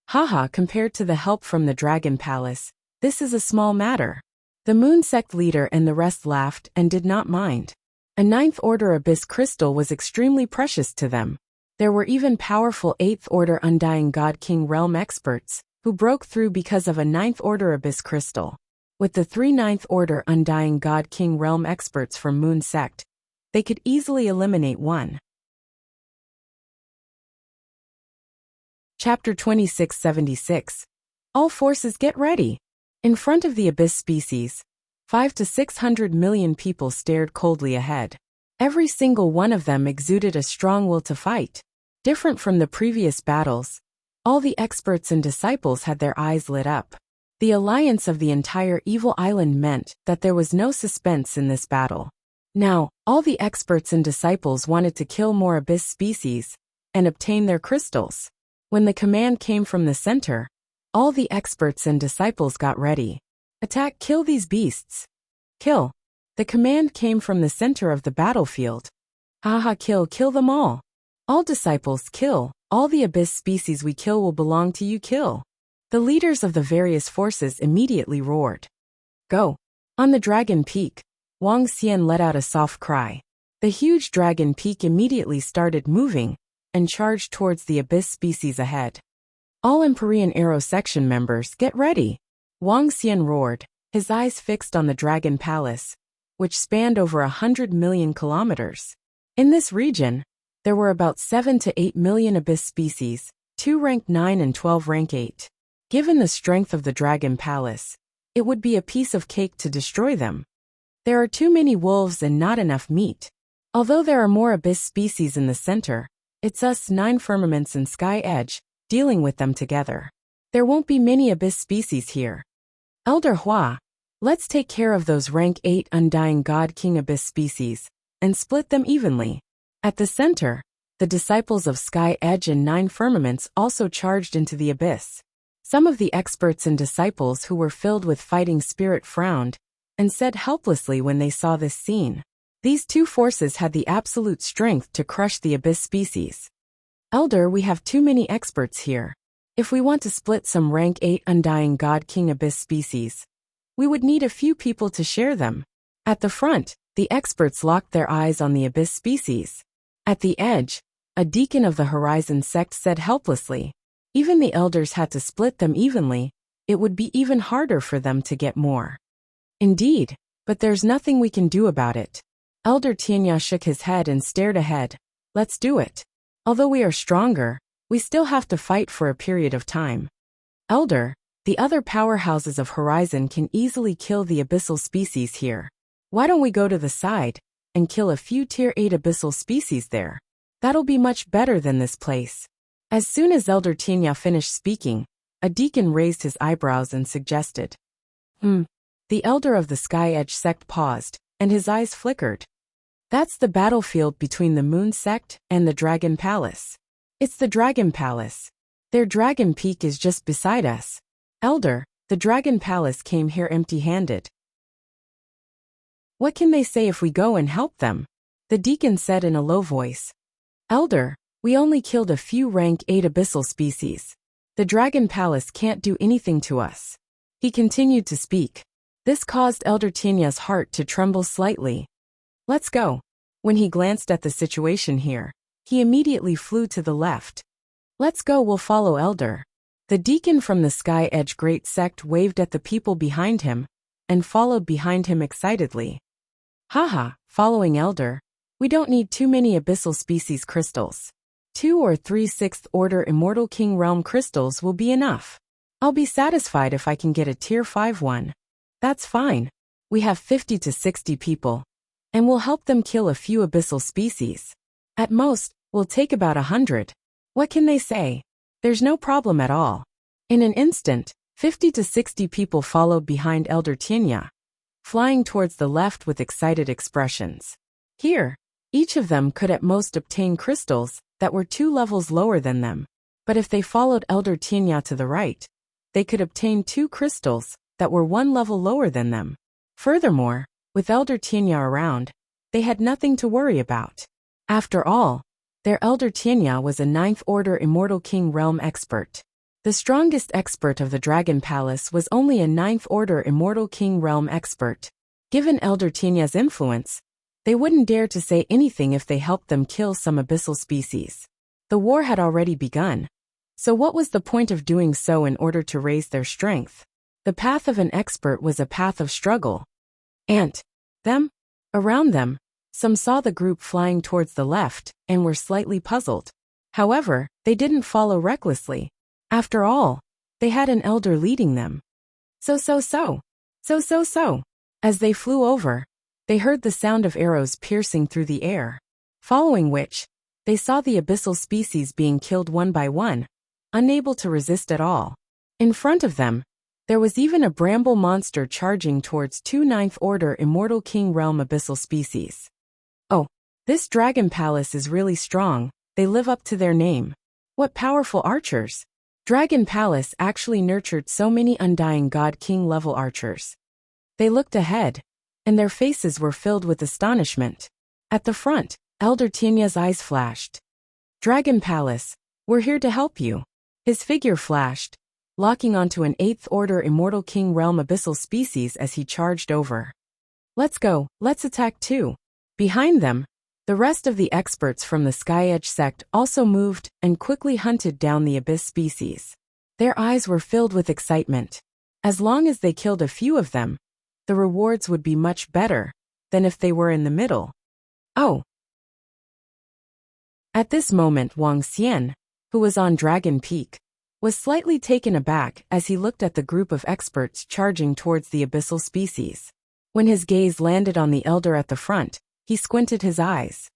"Haha, compared to the help from the Dragon Palace, this is a small matter." The Moon sect leader and the rest laughed and did not mind. A 9th Order Abyss crystal was extremely precious to them. There were even powerful 8th Order Undying God King realm experts who broke through because of a 9th Order Abyss crystal. With the 3 9th Order Undying God King realm experts from Moon sect, they could easily eliminate one. Chapter 2676. All forces get ready. In front of the abyss species, 500 to 600 million people stared coldly ahead. Every single one of them exuded a strong will to fight. Different from the previous battles, all the experts and disciples had their eyes lit up. The alliance of the entire evil island meant that there was no suspense in this battle. Now, all the experts and disciples wanted to kill more abyss species and obtain their crystals. When the command came from the center, all the experts and disciples got ready. "Attack, kill these beasts. Kill." The command came from the center of the battlefield. "Haha, kill them all. All disciples, kill. All the abyss species we kill will belong to you, kill." The leaders of the various forces immediately roared. Go. On the dragon peak, Wang Xian let out a soft cry. The huge dragon peak immediately started moving and charged towards the abyss species ahead. All Empyrean Arrow Section members, get ready! Wang Xian roared, his eyes fixed on the Dragon Palace, which spanned over 100 million kilometers. In this region, there were about 7 to 8 million abyss species, 2 rank 9 and 12 rank 8. Given the strength of the Dragon Palace, it would be a piece of cake to destroy them. There are too many wolves and not enough meat. Although there are more abyss species in the center, it's us 9 firmaments and Sky Edge, dealing with them together. There won't be many abyss species here. Elder Hua, let's take care of those rank 8 Undying God King abyss species, and split them evenly. At the center, the disciples of Sky Edge and 9 firmaments also charged into the abyss. Some of the experts and disciples who were filled with fighting spirit frowned, and said helplessly when they saw this scene. These 2 forces had the absolute strength to crush the abyss species. Elder, we have too many experts here. If we want to split some rank 8 Undying God King abyss species, we would need a few people to share them. At the front, the experts locked their eyes on the abyss species. At the edge, a deacon of the Horizon sect said helplessly, even the elders had to split them evenly, it would be even harder for them to get more. Indeed, but there's nothing we can do about it. Elder Tianya shook his head and stared ahead. Let's do it. Although we are stronger, we still have to fight for a period of time. Elder, the other powerhouses of Horizon can easily kill the abyssal species here. Why don't we go to the side and kill a few tier 8 abyssal species there? That'll be much better than this place. As soon as Elder Tianya finished speaking, a deacon raised his eyebrows and suggested. The elder of the Sky Edge sect paused, and his eyes flickered. That's the battlefield between the Moon sect and the Dragon Palace. It's the Dragon Palace. Their Dragon Peak is just beside us. Elder, the Dragon Palace came here empty-handed. What can they say if we go and help them? The deacon said in a low voice. Elder, we only killed a few rank 8 abyssal species. The Dragon Palace can't do anything to us. He continued to speak. This caused Elder Tinya's heart to tremble slightly. Let's go. When he glanced at the situation here, he immediately flew to the left. Let's go, we'll follow Elder. The deacon from the Sky Edge Great Sect waved at the people behind him, and followed behind him excitedly. Haha, following Elder. We don't need too many abyssal species crystals. 2 or 3 6th order Immortal King Realm crystals will be enough. I'll be satisfied if I can get a tier 5 one. That's fine. We have 50 to 60 people, and we'll help them kill a few abyssal species. At most, we'll take about 100. What can they say? There's no problem at all. In an instant, 50 to 60 people followed behind Elder Tianya, flying towards the left with excited expressions. Here, each of them could at most obtain crystals that were 2 levels lower than them. But if they followed Elder Tianya to the right, they could obtain 2 crystals that were 1 level lower than them. Furthermore, with Elder Tianya around, they had nothing to worry about. After all, their Elder Tianya was a 9th order Immortal King Realm expert. The strongest expert of the Dragon Palace was only a 9th order Immortal King Realm expert. Given Elder Tinya's influence, they wouldn't dare to say anything if they helped them kill some abyssal species. The war had already begun. So what was the point of doing so in order to raise their strength? The path of an expert was a path of struggle. And them? Around them, some saw the group flying towards the left and were slightly puzzled. However, they didn't follow recklessly. After all, they had an elder leading them. So. As they flew over, they heard the sound of arrows piercing through the air, following which, they saw the abyssal species being killed one by one, unable to resist at all. In front of them, there was even a bramble monster charging towards 2 9th order Immortal King Realm abyssal species. Oh, this Dragon Palace is really strong, they live up to their name. What powerful archers! Dragon Palace actually nurtured so many Undying God King level archers. They looked ahead, and their faces were filled with astonishment. At the front, Elder Tinya's eyes flashed. Dragon Palace, we're here to help you. His figure flashed, locking onto an 8th Order Immortal King Realm Abyssal species as he charged over. Let's go, let's attack too. Behind them, the rest of the experts from the Sky Edge sect also moved and quickly hunted down the Abyss species. Their eyes were filled with excitement. As long as they killed a few of them, the rewards would be much better than if they were in the middle. Oh! At this moment Wang Xian, who was on Dragon Peak, was slightly taken aback as he looked at the group of experts charging towards the abyssal species. When his gaze landed on the elder at the front, he squinted his eyes.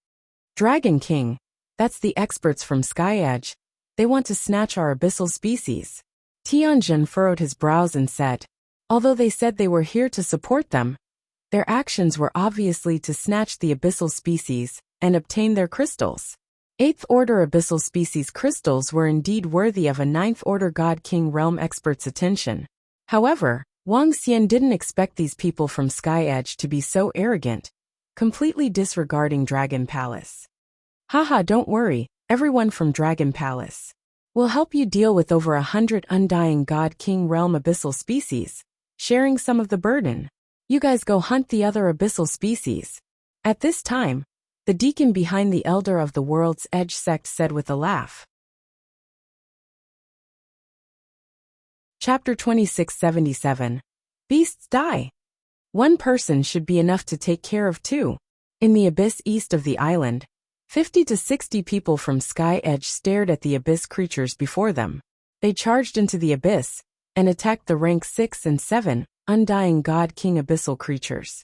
Dragon King, that's the experts from Sky Edge. They want to snatch our abyssal species. Tianjin furrowed his brows and said, although they said they were here to support them, their actions were obviously to snatch the abyssal species and obtain their crystals. 8th Order Abyssal Species crystals were indeed worthy of a 9th Order God King Realm expert's attention. However, Wang Xian didn't expect these people from Sky Edge to be so arrogant, completely disregarding Dragon Palace. Haha, don't worry, everyone from Dragon Palace will help you deal with over 100 undying God King Realm abyssal species, sharing some of the burden. You guys go hunt the other abyssal species. At this time, the deacon behind the Elder of the World's Edge sect said with a laugh. Chapter 2677. Beasts die. One person should be enough to take care of two. In the abyss east of the island, 50 to 60 people from Sky Edge stared at the abyss creatures before them. They charged into the abyss and attacked the rank 6 and 7 undying God King abyssal creatures.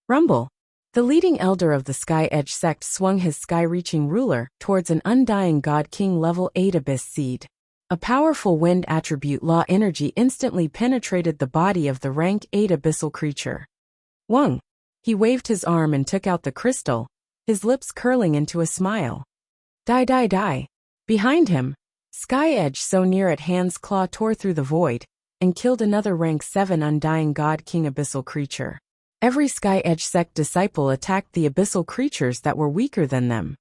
Rumble. The leading elder of the Sky Edge sect swung his sky-reaching ruler towards an undying God King level 8 abyss seed. A powerful wind attribute law energy instantly penetrated the body of the rank 8 abyssal creature. Wang. He waved his arm and took out the crystal, his lips curling into a smile. Die die die. Behind him, Sky Edge so near at hand's claw tore through the void and killed another rank 7 undying God King abyssal creature. Every Sky Edge sect disciple attacked the abyssal creatures that were weaker than them.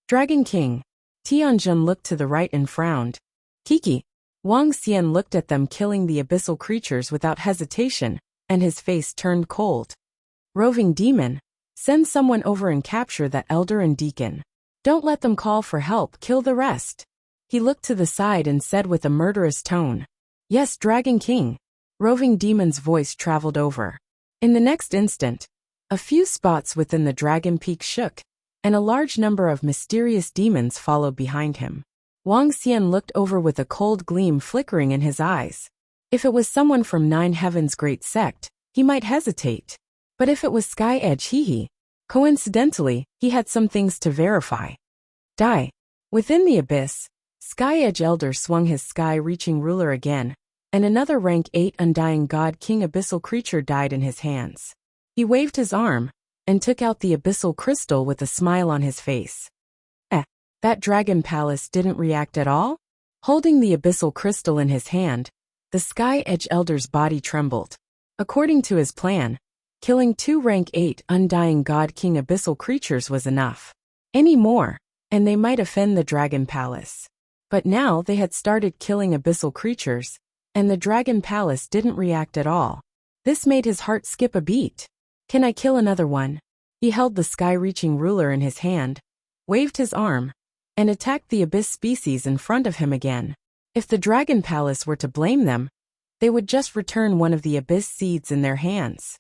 Dragon King. Tianjin looked to the right and frowned. Kiki. Wang Xian looked at them killing the abyssal creatures without hesitation, and his face turned cold. Roving Demon. Send someone over and capture that elder and deacon. Don't let them call for help, kill the rest. He looked to the side and said with a murderous tone. Yes, Dragon King. Roving Demon's voice traveled over. In the next instant, a few spots within the Dragon Peak shook, and a large number of mysterious demons followed behind him. Wang Xian looked over with a cold gleam flickering in his eyes. If it was someone from Nine Heaven's great sect, he might hesitate. But if it was Sky Edge coincidentally, he had some things to verify. Die. Within the abyss, Sky Edge Elder swung his sky-reaching ruler again, and another rank 8 undying God King abyssal creature died in his hands. He waved his arm and took out the abyssal crystal with a smile on his face. That Dragon Palace didn't react at all? Holding the abyssal crystal in his hand, the Sky Edge Elder's body trembled. According to his plan, killing 2 rank 8 undying God King abyssal creatures was enough. Any more, and they might offend the Dragon Palace. But now they had started killing abyssal creatures, and the Dragon Palace didn't react at all. This made his heart skip a beat. Can I kill another one? He held the sky-reaching ruler in his hand, waved his arm, and attacked the abyss species in front of him again. If the Dragon Palace were to blame them, they would just return one of the abyss seeds in their hands.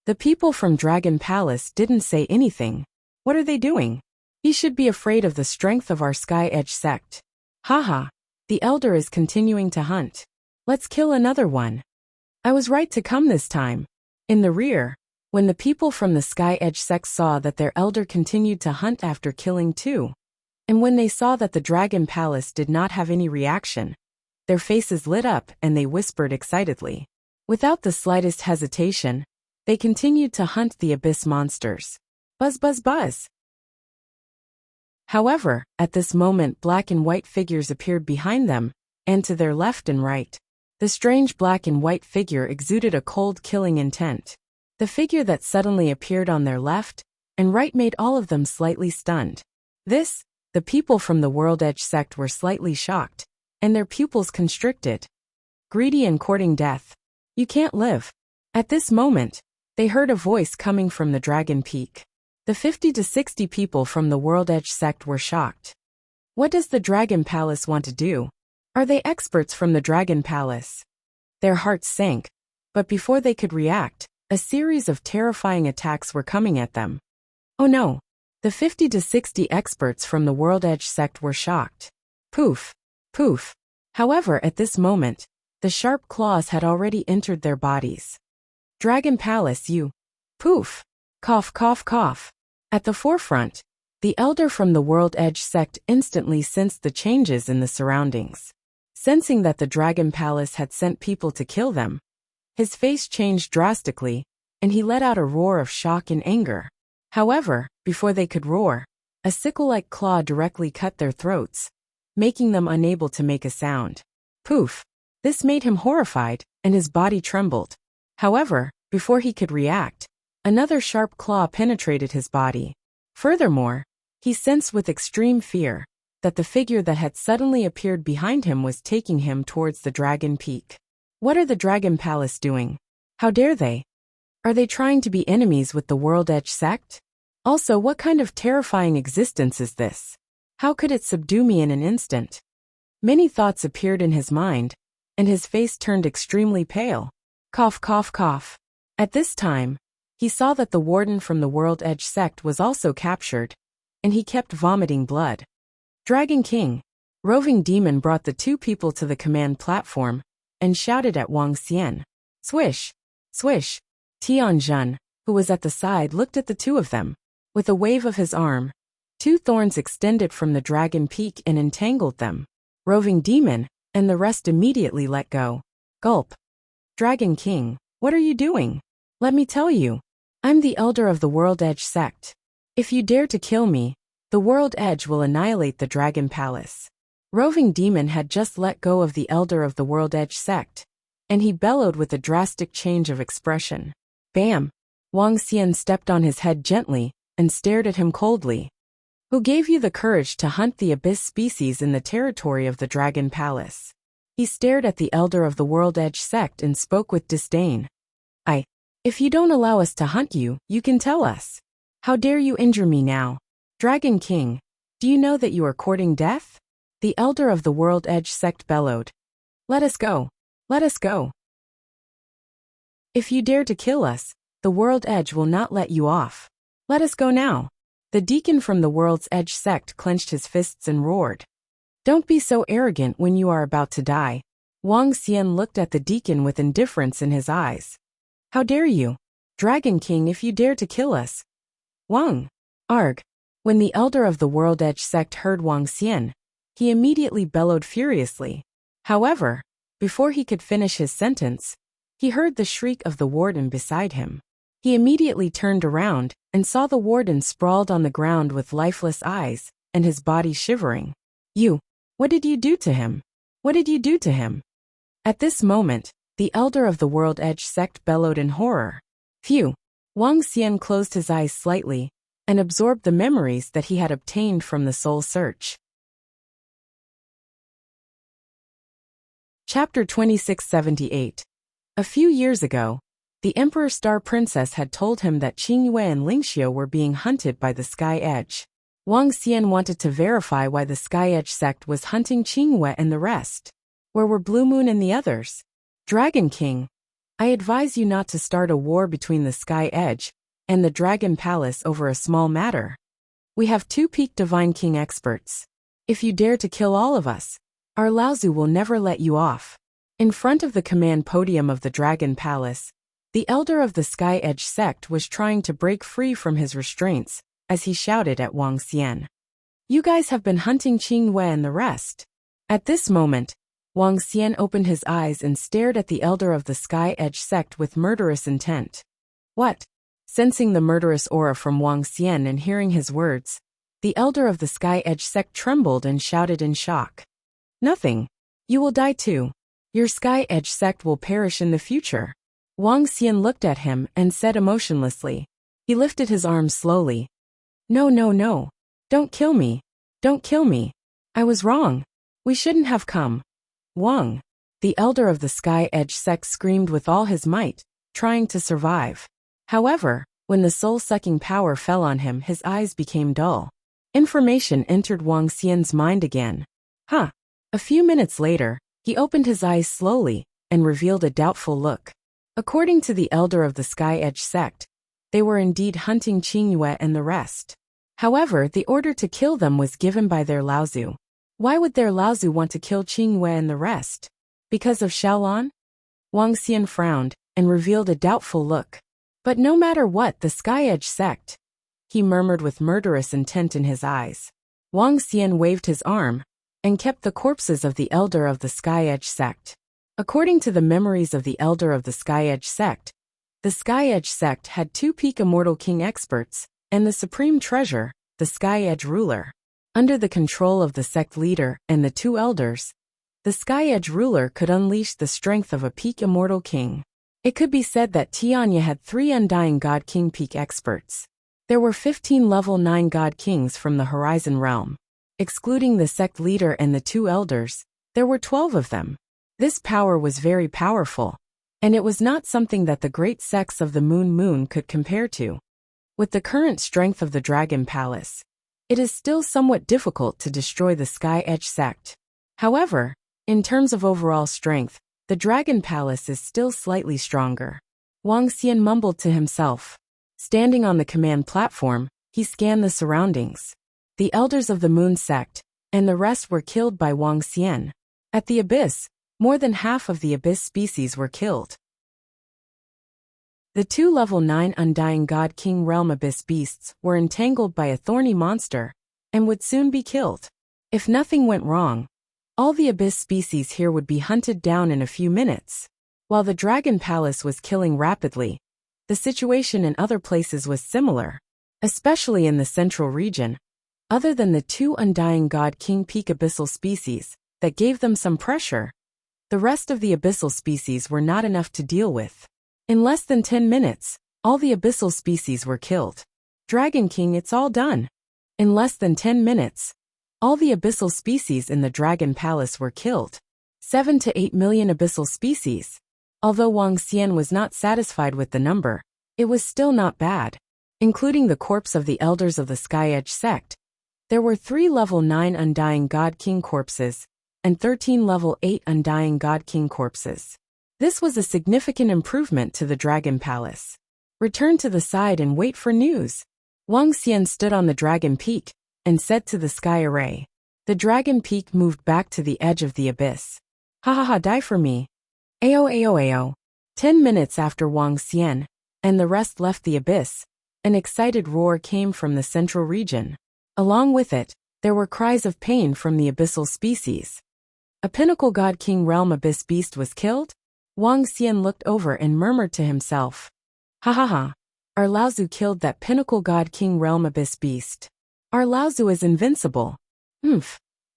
The people from Dragon Palace didn't say anything. What are they doing? He should be afraid of the strength of our Sky Edge sect. Haha, the elder is continuing to hunt. Let's kill another one. I was right to come this time. In the rear, when the people from the Sky Edge sect saw that their elder continued to hunt after killing 2, and when they saw that the Dragon Palace did not have any reaction, their faces lit up and they whispered excitedly. Without the slightest hesitation, they continued to hunt the abyss monsters. Buzz buzz buzz. However, at this moment black and white figures appeared behind them, and to their left and right. The strange black and white figure exuded a cold killing intent. The figure that suddenly appeared on their left and right made all of them slightly stunned. The people from the World Edge sect were slightly shocked, and their pupils constricted. greedy and courting death. You can't live. At this moment, they heard a voice coming from the Dragon Peak. The 50 to 60 people from the World Edge sect were shocked. What does the Dragon Palace want to do? Are they experts from the Dragon Palace? Their hearts sank, but before they could react, a series of terrifying attacks were coming at them. Oh no! The 50 to 60 experts from the World Edge sect were shocked. Poof! Poof! However, at this moment, the sharp claws had already entered their bodies. Dragon Palace, you! Poof! Cough, cough, cough. At the forefront, the elder from the World Edge sect instantly sensed the changes in the surroundings. Sensing that the Dragon Palace had sent people to kill them, his face changed drastically, and he let out a roar of shock and anger. However, before they could roar, a sickle-like claw directly cut their throats, making them unable to make a sound. Poof! This made him horrified, and his body trembled. However, before he could react, another sharp claw penetrated his body. Furthermore, he sensed with extreme fear that the figure that had suddenly appeared behind him was taking him towards the Dragon Peak. What are the Dragon Palace doing? How dare they? Are they trying to be enemies with the World Edge sect? Also, what kind of terrifying existence is this? How could it subdue me in an instant? Many thoughts appeared in his mind, and his face turned extremely pale. Cough, cough, cough. At this time, he saw that the warden from the World Edge sect was also captured, and he kept vomiting blood. Dragon King, roving demon, brought the two people to the command platform and shouted at Wang Xian. Swish! Swish! Tianjun, who was at the side, looked at the two of them. With a wave of his arm, two thorns extended from the Dragon Peak and entangled them. Roving demon and the rest immediately let go. Gulp! Dragon King, what are you doing? Let me tell you. I'm the elder of the World Edge sect. If you dare to kill me, the World Edge will annihilate the Dragon Palace. Roving demon had just let go of the elder of the World Edge sect, and he bellowed with a drastic change of expression. Bam! Wang Xian stepped on his head gently and stared at him coldly. Who gave you the courage to hunt the abyss species in the territory of the Dragon Palace? He stared at the elder of the World Edge sect and spoke with disdain. If you don't allow us to hunt you, you can tell us. How dare you injure me now? Dragon King, do you know that you are courting death? The elder of the World Edge sect bellowed. Let us go. Let us go. If you dare to kill us, the World Edge will not let you off. Let us go now. The deacon from the World's Edge sect clenched his fists and roared. Don't be so arrogant when you are about to die. Wang Xian looked at the deacon with indifference in his eyes. How dare you? Dragon King, if you dare to kill us. Wang! Arg! When the elder of the World Edge sect heard Wang Xian, he immediately bellowed furiously. However, before he could finish his sentence, he heard the shriek of the warden beside him. He immediately turned around and saw the warden sprawled on the ground with lifeless eyes and his body shivering. You! What did you do to him? What did you do to him? At this moment, the elder of the World Edge sect bellowed in horror. Phew! Wang Xian closed his eyes slightly and absorbed the memories that he had obtained from the soul search. Chapter 2678. A few years ago, the Emperor Star Princess had told him that Qingyue and Lingxiu were being hunted by the Sky Edge. Wang Xian wanted to verify why the Sky Edge sect was hunting Qingyue and the rest. Where were Blue Moon and the others? Dragon King, I advise you not to start a war between the Sky Edge and the Dragon Palace over a small matter. We have two Peak Divine King experts. If you dare to kill all of us, our Laozu will never let you off. In front of the command podium of the Dragon Palace, the elder of the Sky Edge sect was trying to break free from his restraints as he shouted at Wang Xian. You guys have been hunting Qingyue and the rest. At this moment, Wang Xian opened his eyes and stared at the elder of the Sky Edge sect with murderous intent. What? Sensing the murderous aura from Wang Xian and hearing his words, the elder of the Sky Edge sect trembled and shouted in shock. Nothing. You will die too. Your Sky Edge sect will perish in the future. Wang Xian looked at him and said emotionlessly. He lifted his arms slowly. No, no, no. Don't kill me. Don't kill me. I was wrong. We shouldn't have come. Wang. The elder of the Sky Edge sect screamed with all his might, trying to survive. However, when the soul-sucking power fell on him, his eyes became dull. Information entered Wang Xian's mind again. A few minutes later, he opened his eyes slowly and revealed a doubtful look. According to the elder of the Sky Edge sect, they were indeed hunting Qing Yue and the rest. However, the order to kill them was given by their Laozu. Why would their Laozu want to kill Qing Yue and the rest? Because of Xiaolan? Wang Xian frowned and revealed a doubtful look. But no matter what, the Sky Edge sect, he murmured with murderous intent in his eyes. Wang Xian waved his arm and kept the corpses of the elder of the Sky Edge sect. According to the memories of the elder of the Sky Edge sect, the Sky Edge sect had 2 peak immortal king experts and the supreme treasure, the Sky Edge ruler. Under the control of the sect leader and the 2 elders, the Sky Edge ruler could unleash the strength of a peak immortal king. It could be said that Tianya had 3 undying God King peak experts. There were 15 level 9 God Kings from the Horizon realm. Excluding the sect leader and the 2 elders, there were 12 of them. This power was very powerful, and it was not something that the great sects of the Moon could compare to. With the current strength of the Dragon Palace, it is still somewhat difficult to destroy the Sky Edge sect. However, in terms of overall strength, the Dragon Palace is still slightly stronger. Wang Xian mumbled to himself. Standing on the command platform, he scanned the surroundings. The elders of the Moon sect and the rest were killed by Wang Xian. At the Abyss, more than half of the Abyss species were killed. The 2 level 9 Undying God King Realm Abyss beasts were entangled by a thorny monster and would soon be killed. If nothing went wrong, all the Abyss species here would be hunted down in a few minutes. While the Dragon Palace was killing rapidly, the situation in other places was similar, especially in the central region. Other than the 2 Undying God King peak abyssal species that gave them some pressure, the rest of the abyssal species were not enough to deal with. In less than 10 minutes, all the abyssal species were killed. Dragon King, it's all done. In less than 10 minutes, all the abyssal species in the Dragon Palace were killed. 7 to 8 million abyssal species. Although Wang Xian was not satisfied with the number, it was still not bad. Including the corpse of the elders of the Sky Edge sect, there were 3 level 9 Undying God King corpses and 13 level 8 Undying God King corpses. This was a significant improvement to the Dragon Palace. Return to the side and wait for news. Wang Xian stood on the Dragon Peak and said to the Sky Array. The Dragon Peak moved back to the edge of the abyss. Die for me. Ao. 10 minutes after Wang Xian and the rest left the abyss, an excited roar came from the central region. Along with it, there were cries of pain from the abyssal species. A Pinnacle God King Realm Abyss Beast was killed? Wang Xian looked over and murmured to himself. Our Laozu killed that Pinnacle God King Realm Abyss Beast. Our Laozu is invincible.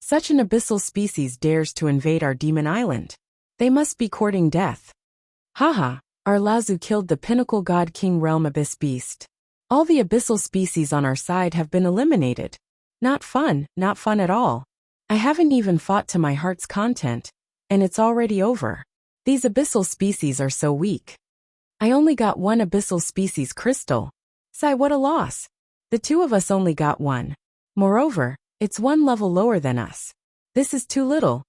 Such an abyssal species dares to invade our demon island. They must be courting death. Our Laozu killed the Pinnacle God King Realm Abyss Beast. All the abyssal species on our side have been eliminated. Not fun at all. I haven't even fought to my heart's content, and it's already over. These abyssal species are so weak. I only got 1 abyssal species crystal. Sigh, what a loss. The 2 of us only got 1. Moreover, it's 1 level lower than us. This is too little.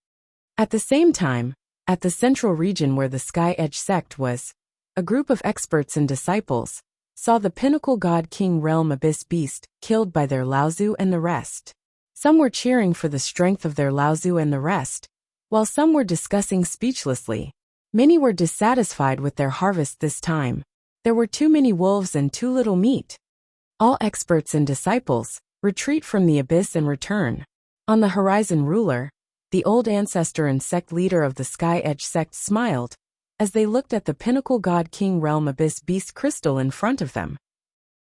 At the same time, at the central region where the Sky Edge sect was, a group of experts and disciples saw the Pinnacle God King Realm Abyss Beast killed by their Laozu and the rest. Some were cheering for the strength of their Laozu and the rest, while some were discussing speechlessly. Many were dissatisfied with their harvest this time. There were too many wolves and too little meat. All experts and disciples retreat from the abyss and return. On the Horizon ruler, the old ancestor and sect leader of the Sky Edge sect smiled as they looked at the Pinnacle God King Realm Abyss Beast crystal in front of them.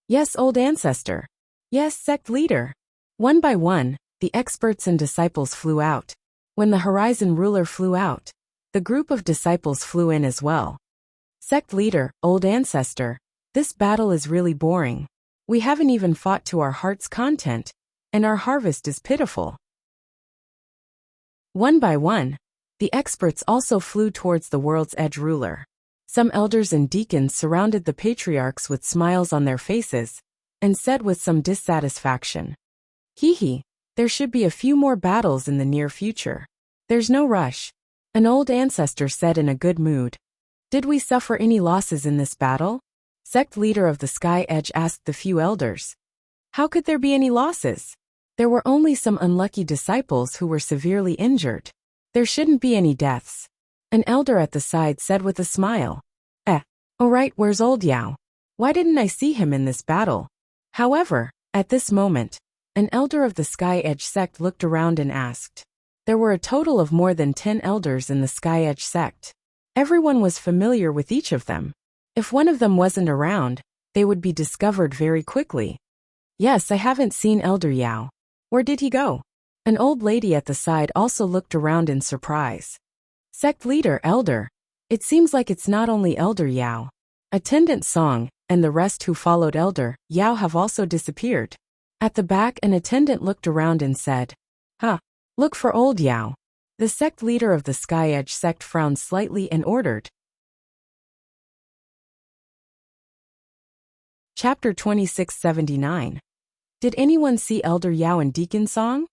Yes, old ancestor. Yes, sect leader. One by one, the experts and disciples flew out. When the Horizon ruler flew out, the group of disciples flew in as well. Sect leader, old ancestor, this battle is really boring. We haven't even fought to our heart's content, and our harvest is pitiful. One by one, The experts also flew towards the world's edge ruler. Some elders and deacons surrounded the patriarchs with smiles on their faces, and said with some dissatisfaction, "Hee, there should be a few more battles in the near future. There's no rush." An old ancestor said in a good mood, "Did we suffer any losses in this battle?" Sect leader of the Sky Edge asked the few elders. "How could there be any losses? There were only some unlucky disciples who were severely injured. There shouldn't be any deaths." An elder at the side said with a smile, "Oh right, where's old Yao? Why didn't I see him in this battle?" However, at this moment, an elder of the Sky Edge sect looked around and asked. There were a total of more than 10 elders in the Sky Edge sect. Everyone was familiar with each of them. If one of them wasn't around, they would be discovered very quickly. "Yes, I haven't seen Elder Yao. Where did he go?" An old lady at the side also looked around in surprise. Sect leader, Elder. It seems like it's not only Elder Yao. Attendant Song, and the rest who followed Elder Yao have also disappeared. At the back, an attendant looked around and said, Look for old Yao." The sect leader of the Sky Edge sect frowned slightly and ordered. Chapter 2679. Did anyone see Elder Yao and Deacon Song?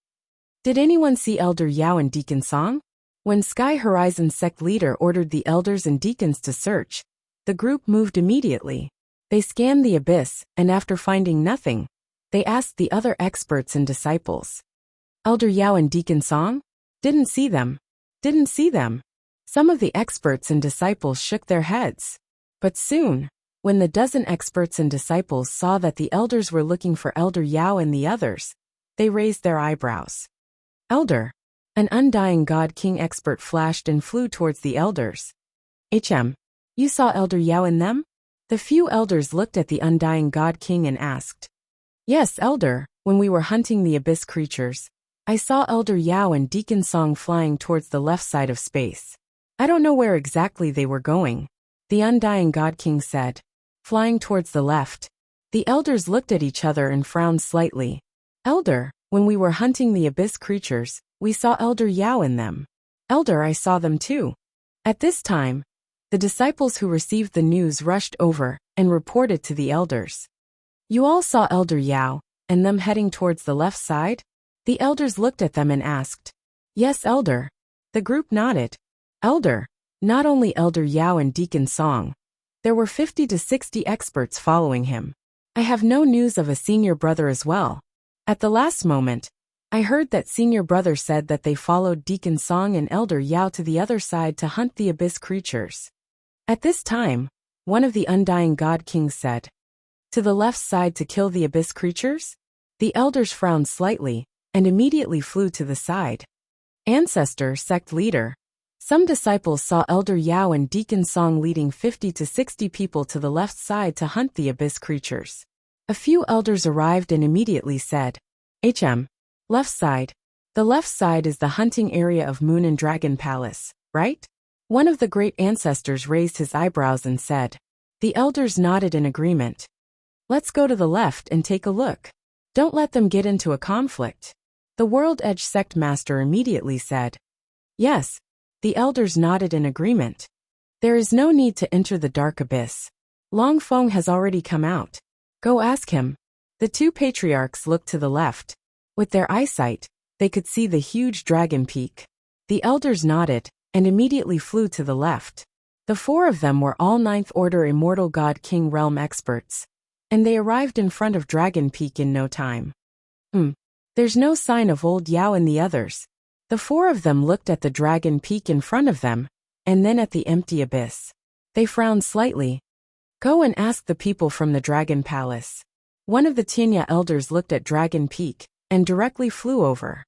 Did anyone see Elder Yao and Deacon Song? When Sky Horizon sect leader ordered the elders and deacons to search, the group moved immediately. They scanned the abyss, and after finding nothing, they asked the other experts and disciples. "Elder Yao and Deacon Song? Didn't see them. Didn't see them." Some of the experts and disciples shook their heads. But soon, when the dozen experts and disciples saw that the elders were looking for Elder Yao and the others, they raised their eyebrows. "Elder." An undying God King expert flashed and flew towards the elders. You saw Elder Yao in them?" The few elders looked at the undying God King and asked. "Yes, Elder, when we were hunting the abyss creatures, I saw Elder Yao and Deacon Song flying towards the left side of space. I don't know where exactly they were going," the undying God King said. "Flying towards the left." The elders looked at each other and frowned slightly. "Elder, when we were hunting the abyss creatures, we saw Elder Yao in them." "Elder, I saw them too." At this time, the disciples who received the news rushed over and reported to the elders. "You all saw Elder Yao and them heading towards the left side?" The elders looked at them and asked. "Yes, Elder." The group nodded. "Elder, not only Elder Yao and Deacon Song. There were 50 to 60 experts following him. I have no news of a senior brother as well. At the last moment, I heard that senior brother said that they followed Deacon Song and Elder Yao to the other side to hunt the abyss creatures." At this time, one of the undying God Kings said, "To the left side to kill the abyss creatures?" The elders frowned slightly and immediately flew to the side. Ancestor sect leader. Some disciples saw Elder Yao and Deacon Song leading 50 to 60 people to the left side to hunt the abyss creatures. A few elders arrived and immediately said, Left side. The left side is the hunting area of Moon and Dragon Palace, right?" One of the great ancestors raised his eyebrows and said. The elders nodded in agreement. "Let's go to the left and take a look. Don't let them get into a conflict." The World Edge sect master immediately said. "Yes." The elders nodded in agreement. "There is no need to enter the dark abyss. Long Feng has already come out. Go ask him." The two patriarchs looked to the left. With their eyesight, they could see the huge dragon peak. The elders nodded and immediately flew to the left. The four of them were all Ninth Order Immortal God King Realm experts, and they arrived in front of Dragon Peak in no time. There's no sign of old Yao and the others." The four of them looked at the Dragon Peak in front of them, and then at the empty abyss. They frowned slightly. "Go and ask the people from the Dragon Palace." One of the Tianya elders looked at Dragon Peak and directly flew over.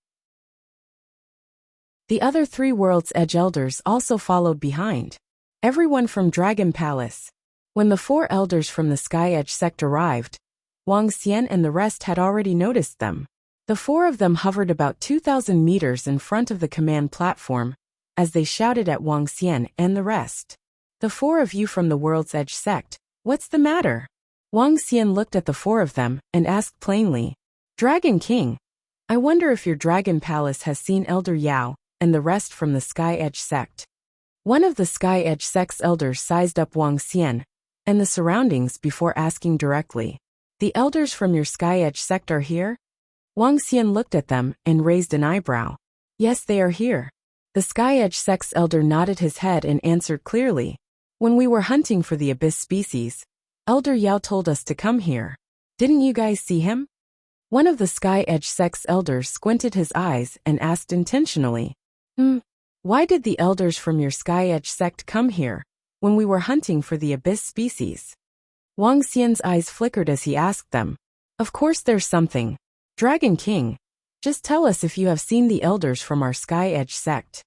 The other 3 World's Edge elders also followed behind. Everyone from Dragon Palace. When the 4 elders from the Sky Edge sect arrived, Wang Xian and the rest had already noticed them. The 4 of them hovered about 2,000 meters in front of the command platform, as they shouted at Wang Xian and the rest. "The 4 of you from the World's Edge sect, what's the matter?" Wang Xian looked at the 4 of them and asked plainly. "Dragon King, I wonder if your Dragon Palace has seen Elder Yao and the rest from the Sky Edge sect. One of the Sky Edge sect's elders sized up Wuxia and the surroundings before asking directly, "The elders from your Sky Edge sect are here?" Wuxia looked at them and raised an eyebrow. "Yes, they are here." The Sky Edge sect's elder nodded his head and answered clearly, "When we were hunting for the abyss species, Elder Yao told us to come here. Didn't you guys see him?" One of the Sky Edge sect's elders squinted his eyes and asked intentionally, Why did the elders from your Sky Edge sect come here when we were hunting for the abyss species?" Wuxia's eyes flickered as he asked them. "Of course there's something. Dragon King, just tell us if you have seen the elders from our Sky Edge sect."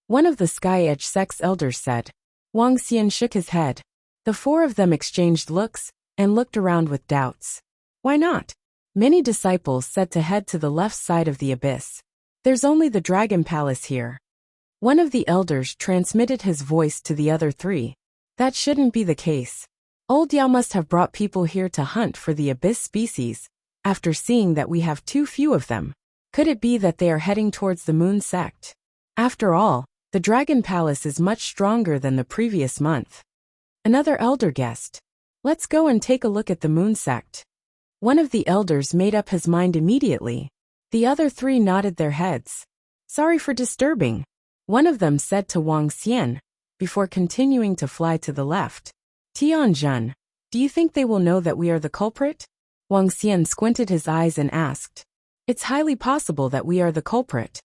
One of the Sky Edge sect's elders said. Wuxia shook his head. The four of them exchanged looks and looked around with doubts. "Why not? Many disciples said to head to the left side of the abyss. There's only the Dragon Palace here." One of the elders transmitted his voice to the other three. "That shouldn't be the case. Old Yao must have brought people here to hunt for the abyss species, after seeing that we have too few of them. Could it be that they are heading towards the Moon sect? After all, the Dragon Palace is much stronger than the previous month." Another elder guessed, "Let's go and take a look at the Moon sect." One of the elders made up his mind immediately. The other three nodded their heads. "Sorry for disturbing," one of them said to Wuxia, before continuing to fly to the left. "Tianjun, do you think they will know that we are the culprit?" Wuxia squinted his eyes and asked. "It's highly possible that we are the culprit."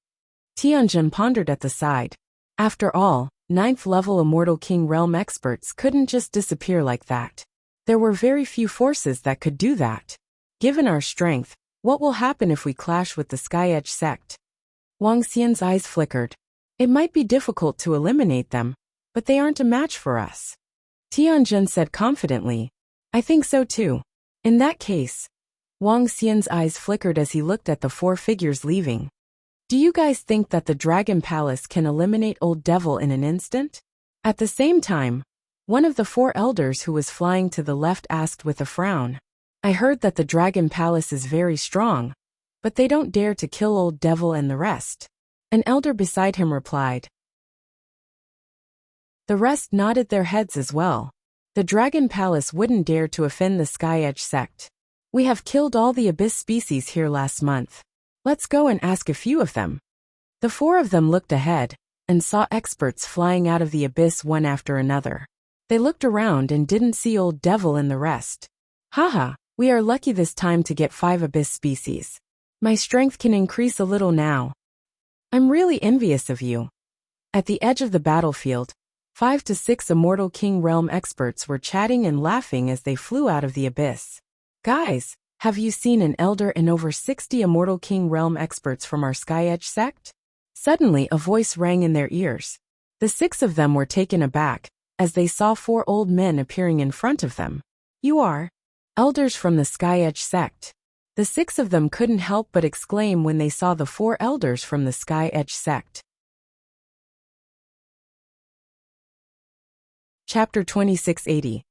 Tianjun pondered at the side. After all, 9th level Immortal King Realm experts couldn't just disappear like that. There were very few forces that could do that. Given our strength, what will happen if we clash with the Sky Edge sect? Wuxia's eyes flickered. It might be difficult to eliminate them, but they aren't a match for us. Tianjun said confidently, "I think so too." In that case, Wuxia's eyes flickered as he looked at the four figures leaving. "Do you guys think that the Dragon Palace can eliminate Old Devil in an instant?" At the same time, one of the four elders who was flying to the left asked with a frown. "I heard that the Dragon Palace is very strong, but they don't dare to kill Old Devil and the rest." An elder beside him replied. The rest nodded their heads as well. The Dragon Palace wouldn't dare to offend the Sky Edge sect. "We have killed all the abyss species here last month. Let's go and ask a few of them." The four of them looked ahead and saw experts flying out of the abyss one after another. They looked around and didn't see Old Devil and the rest. "Haha, we are lucky this time to get 5 abyss species. My strength can increase a little now. I'm really envious of you." At the edge of the battlefield, 5 to 6 Immortal King Realm experts were chatting and laughing as they flew out of the abyss. "Guys, have you seen an elder and over 60 Immortal King Realm experts from our Sky Edge sect?" Suddenly a voice rang in their ears. The 6 of them were taken aback as they saw 4 old men appearing in front of them. "You are elders from the Sky Edge sect." The 6 of them couldn't help but exclaim when they saw the 4 elders from the Sky Edge sect. Chapter 2680.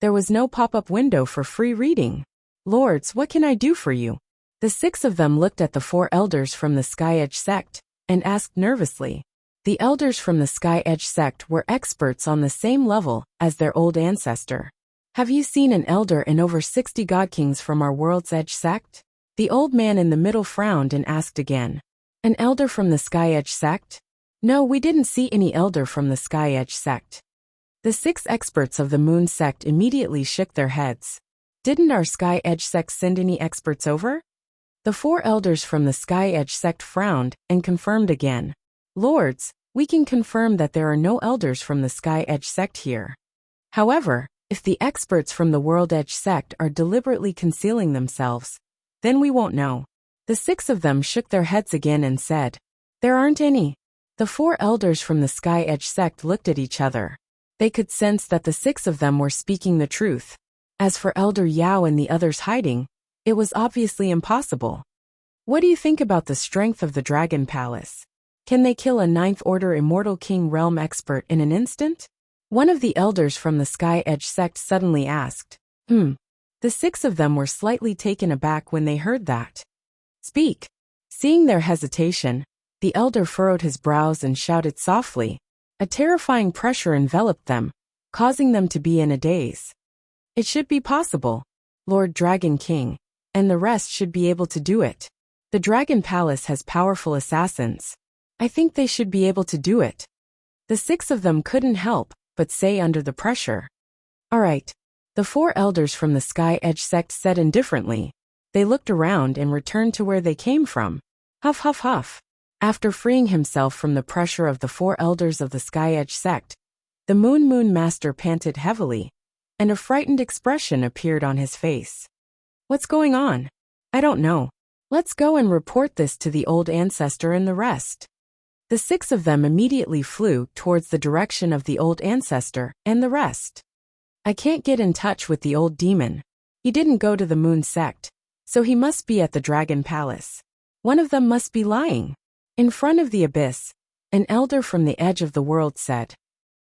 There was no pop-up window for free reading. "Lords, what can I do for you?" The 6 of them looked at the 4 elders from the Sky Edge sect and asked nervously. The elders from the Sky Edge sect were experts on the same level as their old ancestor. "Have you seen an elder and over 60 God Kings from our World's Edge sect?" The old man in the middle frowned and asked again. "An elder from the Sky Edge sect?" "No, we didn't see any elder from the Sky Edge sect." The 6 experts of the Moon sect immediately shook their heads. "Didn't our Sky Edge sect send any experts over?" The 4 elders from the Sky Edge sect frowned and confirmed again. "Lords, we can confirm that there are no elders from the Sky Edge sect here. However, if the experts from the World Edge sect are deliberately concealing themselves, then we won't know." The 6 of them shook their heads again and said, "There aren't any." The 4 elders from the Sky Edge sect looked at each other. They could sense that the 6 of them were speaking the truth. As for Elder Yao and the others hiding, it was obviously impossible. "What do you think about the strength of the Dragon Palace? Can they kill a 9th Order Immortal King Realm expert in an instant?" One of the elders from the Sky Edge sect suddenly asked. The 6 of them were slightly taken aback when they heard that. "Speak." Seeing their hesitation, The elder furrowed his brows and shouted softly. A terrifying pressure enveloped them, causing them to be in a daze. It should be possible, Lord Dragon King, and the rest should be able to do it. The Dragon Palace has powerful assassins. I think they should be able to do it. The 6 of them couldn't help but say under the pressure. All right, the 4 elders from the Sky Edge sect said indifferently. They looked around and returned to where they came from. Huff, huff, huff. After freeing himself from the pressure of the 4 elders of the Sky Edge sect, the Moon Master panted heavily, and a frightened expression appeared on his face. What's going on? I don't know. Let's go and report this to the old ancestor and the rest. The 6 of them immediately flew towards the direction of the old ancestor and the rest. I can't get in touch with the old demon. He didn't go to the Moon sect, so he must be at the Dragon Palace. One of them must be lying. In front of the abyss, an elder from the edge of the world said,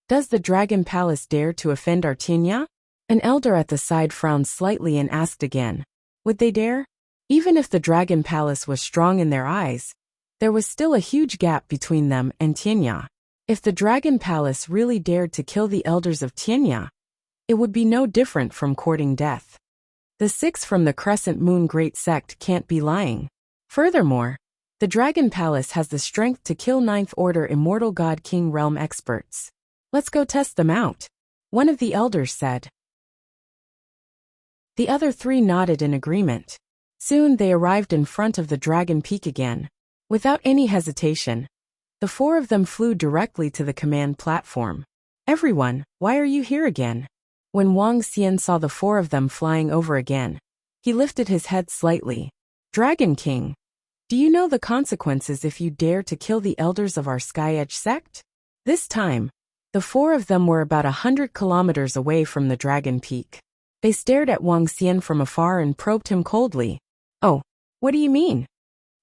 Does the Dragon Palace dare to offend Artinia? An elder at the side frowned slightly and asked again, Would they dare? Even if the Dragon Palace was strong in their eyes, there was still a huge gap between them and Tianya. If the Dragon Palace really dared to kill the elders of Tianya, it would be no different from courting death. The 6 from the Crescent Moon Great Sect can't be lying. Furthermore, the Dragon Palace has the strength to kill 9th Order Immortal God King Realm experts. Let's go test them out, one of the elders said. The other 3 nodded in agreement. Soon they arrived in front of the Dragon Peak again. Without any hesitation, the 4 of them flew directly to the command platform. Everyone, why are you here again? When Wang Xian saw the 4 of them flying over again, he lifted his head slightly. Dragon King, do you know the consequences if you dare to kill the elders of our Sky Edge sect? This time, the 4 of them were about 100 kilometers away from the Dragon Peak. They stared at Wang Xian from afar and probed him coldly. Oh, what do you mean?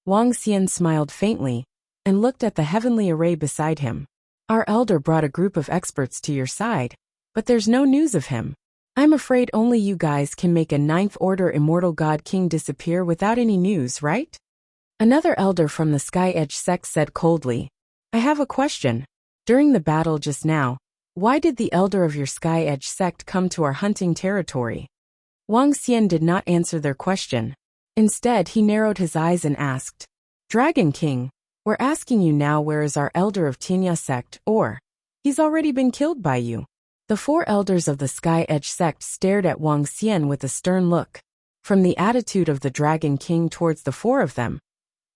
Wang Xian smiled faintly and looked at the heavenly array beside him. Our elder brought a group of experts to your side, but there's no news of him. I'm afraid only you guys can make a 9th Order Immortal God King disappear without any news, right? Another elder from the Sky Edge sect said coldly. I have a question. During the battle just now, why did the elder of your Sky Edge sect come to our hunting territory? Wang Xian did not answer their question. Instead, he narrowed his eyes and asked, Dragon King, we're asking you now, where is our elder of Tinya sect, or he's already been killed by you? The 4 elders of the Sky Edge sect stared at Wang Xian with a stern look. From the attitude of the Dragon King towards the 4 of them,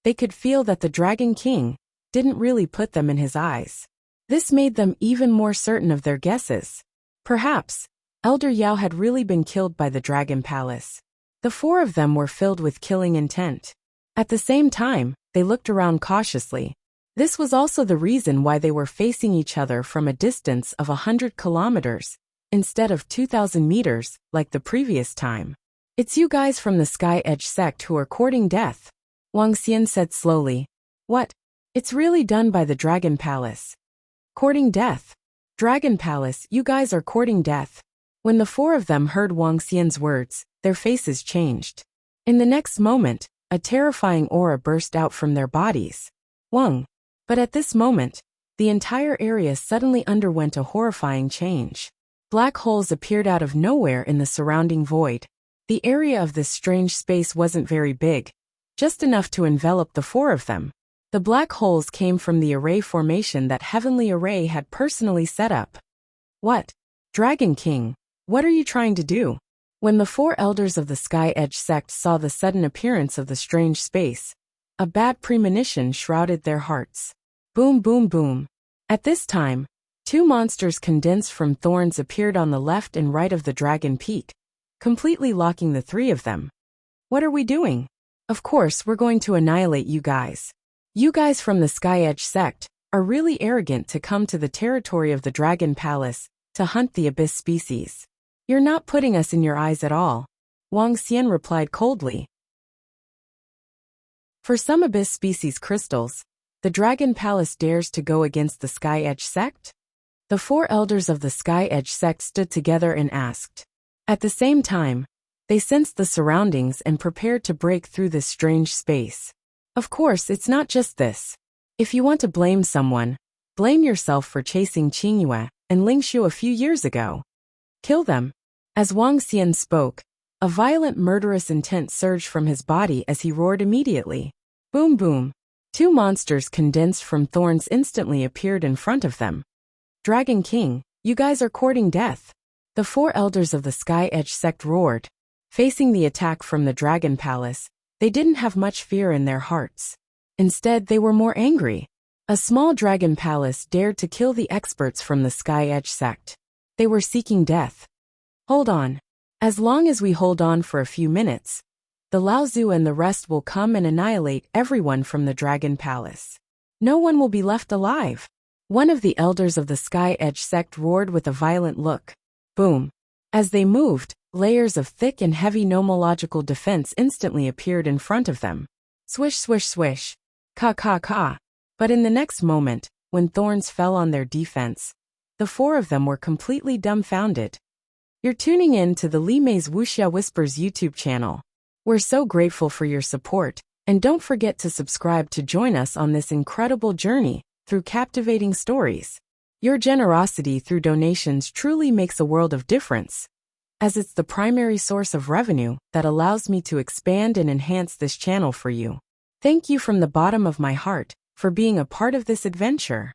they could feel that the Dragon King didn't really put them in his eyes. This made them even more certain of their guesses. Perhaps, Elder Yao had really been killed by the Dragon Palace. The 4 of them were filled with killing intent. At the same time, they looked around cautiously. This was also the reason why they were facing each other from a distance of 100 kilometers, instead of 2,000 meters, like the previous time. It's you guys from the Sky Edge sect who are courting death, Wang Xian said slowly. What? It's really done by the Dragon Palace. Courting death. Dragon Palace, you guys are courting death. When the 4 of them heard Wang Xian's words, their faces changed. In the next moment, a terrifying aura burst out from their bodies. Wang. But at this moment, the entire area suddenly underwent a horrifying change. Black holes appeared out of nowhere in the surrounding void. The area of this strange space wasn't very big, just enough to envelop the 4 of them. The black holes came from the array formation that Heavenly Array had personally set up. What? Dragon King, what are you trying to do? When the 4 elders of the Sky Edge sect saw the sudden appearance of the strange space, a bad premonition shrouded their hearts. Boom, boom, boom. At this time, 2 monsters condensed from thorns appeared on the left and right of the Dragon Peak, completely locking the 3 of them. What are we doing? Of course, we're going to annihilate you guys. You guys from the Sky Edge sect are really arrogant to come to the territory of the Dragon Palace to hunt the Abyss species. You're not putting us in your eyes at all, Wang Xian replied coldly. For some Abyss species crystals, the Dragon Palace dares to go against the Sky Edge sect? The 4 elders of the Sky Edge sect stood together and asked. At the same time, they sensed the surroundings and prepared to break through this strange space. Of course, it's not just this. If you want to blame someone, blame yourself for chasing Qingyue and Lingshu a few years ago. Kill them. As Wang Xian spoke, a violent murderous intent surged from his body as he roared immediately. Boom boom. Two monsters condensed from thorns instantly appeared in front of them. Dragon King, you guys are courting death. The four elders of the Sky Edge sect roared. Facing the attack from the Dragon Palace, they didn't have much fear in their hearts. Instead, they were more angry. A small Dragon Palace dared to kill the experts from the Sky Edge sect. They were seeking death. Hold on. As long as we hold on for a few minutes, the Laozu and the rest will come and annihilate everyone from the Dragon Palace. No one will be left alive. One of the elders of the Sky Edge sect roared with a violent look. Boom. As they moved, layers of thick and heavy nomological defense instantly appeared in front of them. Swish swish swish. Ka ka ka. But in the next moment, when thorns fell on their defense, the four of them were completely dumbfounded. You're tuning in to the Li Mei's Wuxia Whispers YouTube channel. We're so grateful for your support, and don't forget to subscribe to join us on this incredible journey through captivating stories. Your generosity through donations truly makes a world of difference, as it's the primary source of revenue that allows me to expand and enhance this channel for you. Thank you from the bottom of my heart for being a part of this adventure.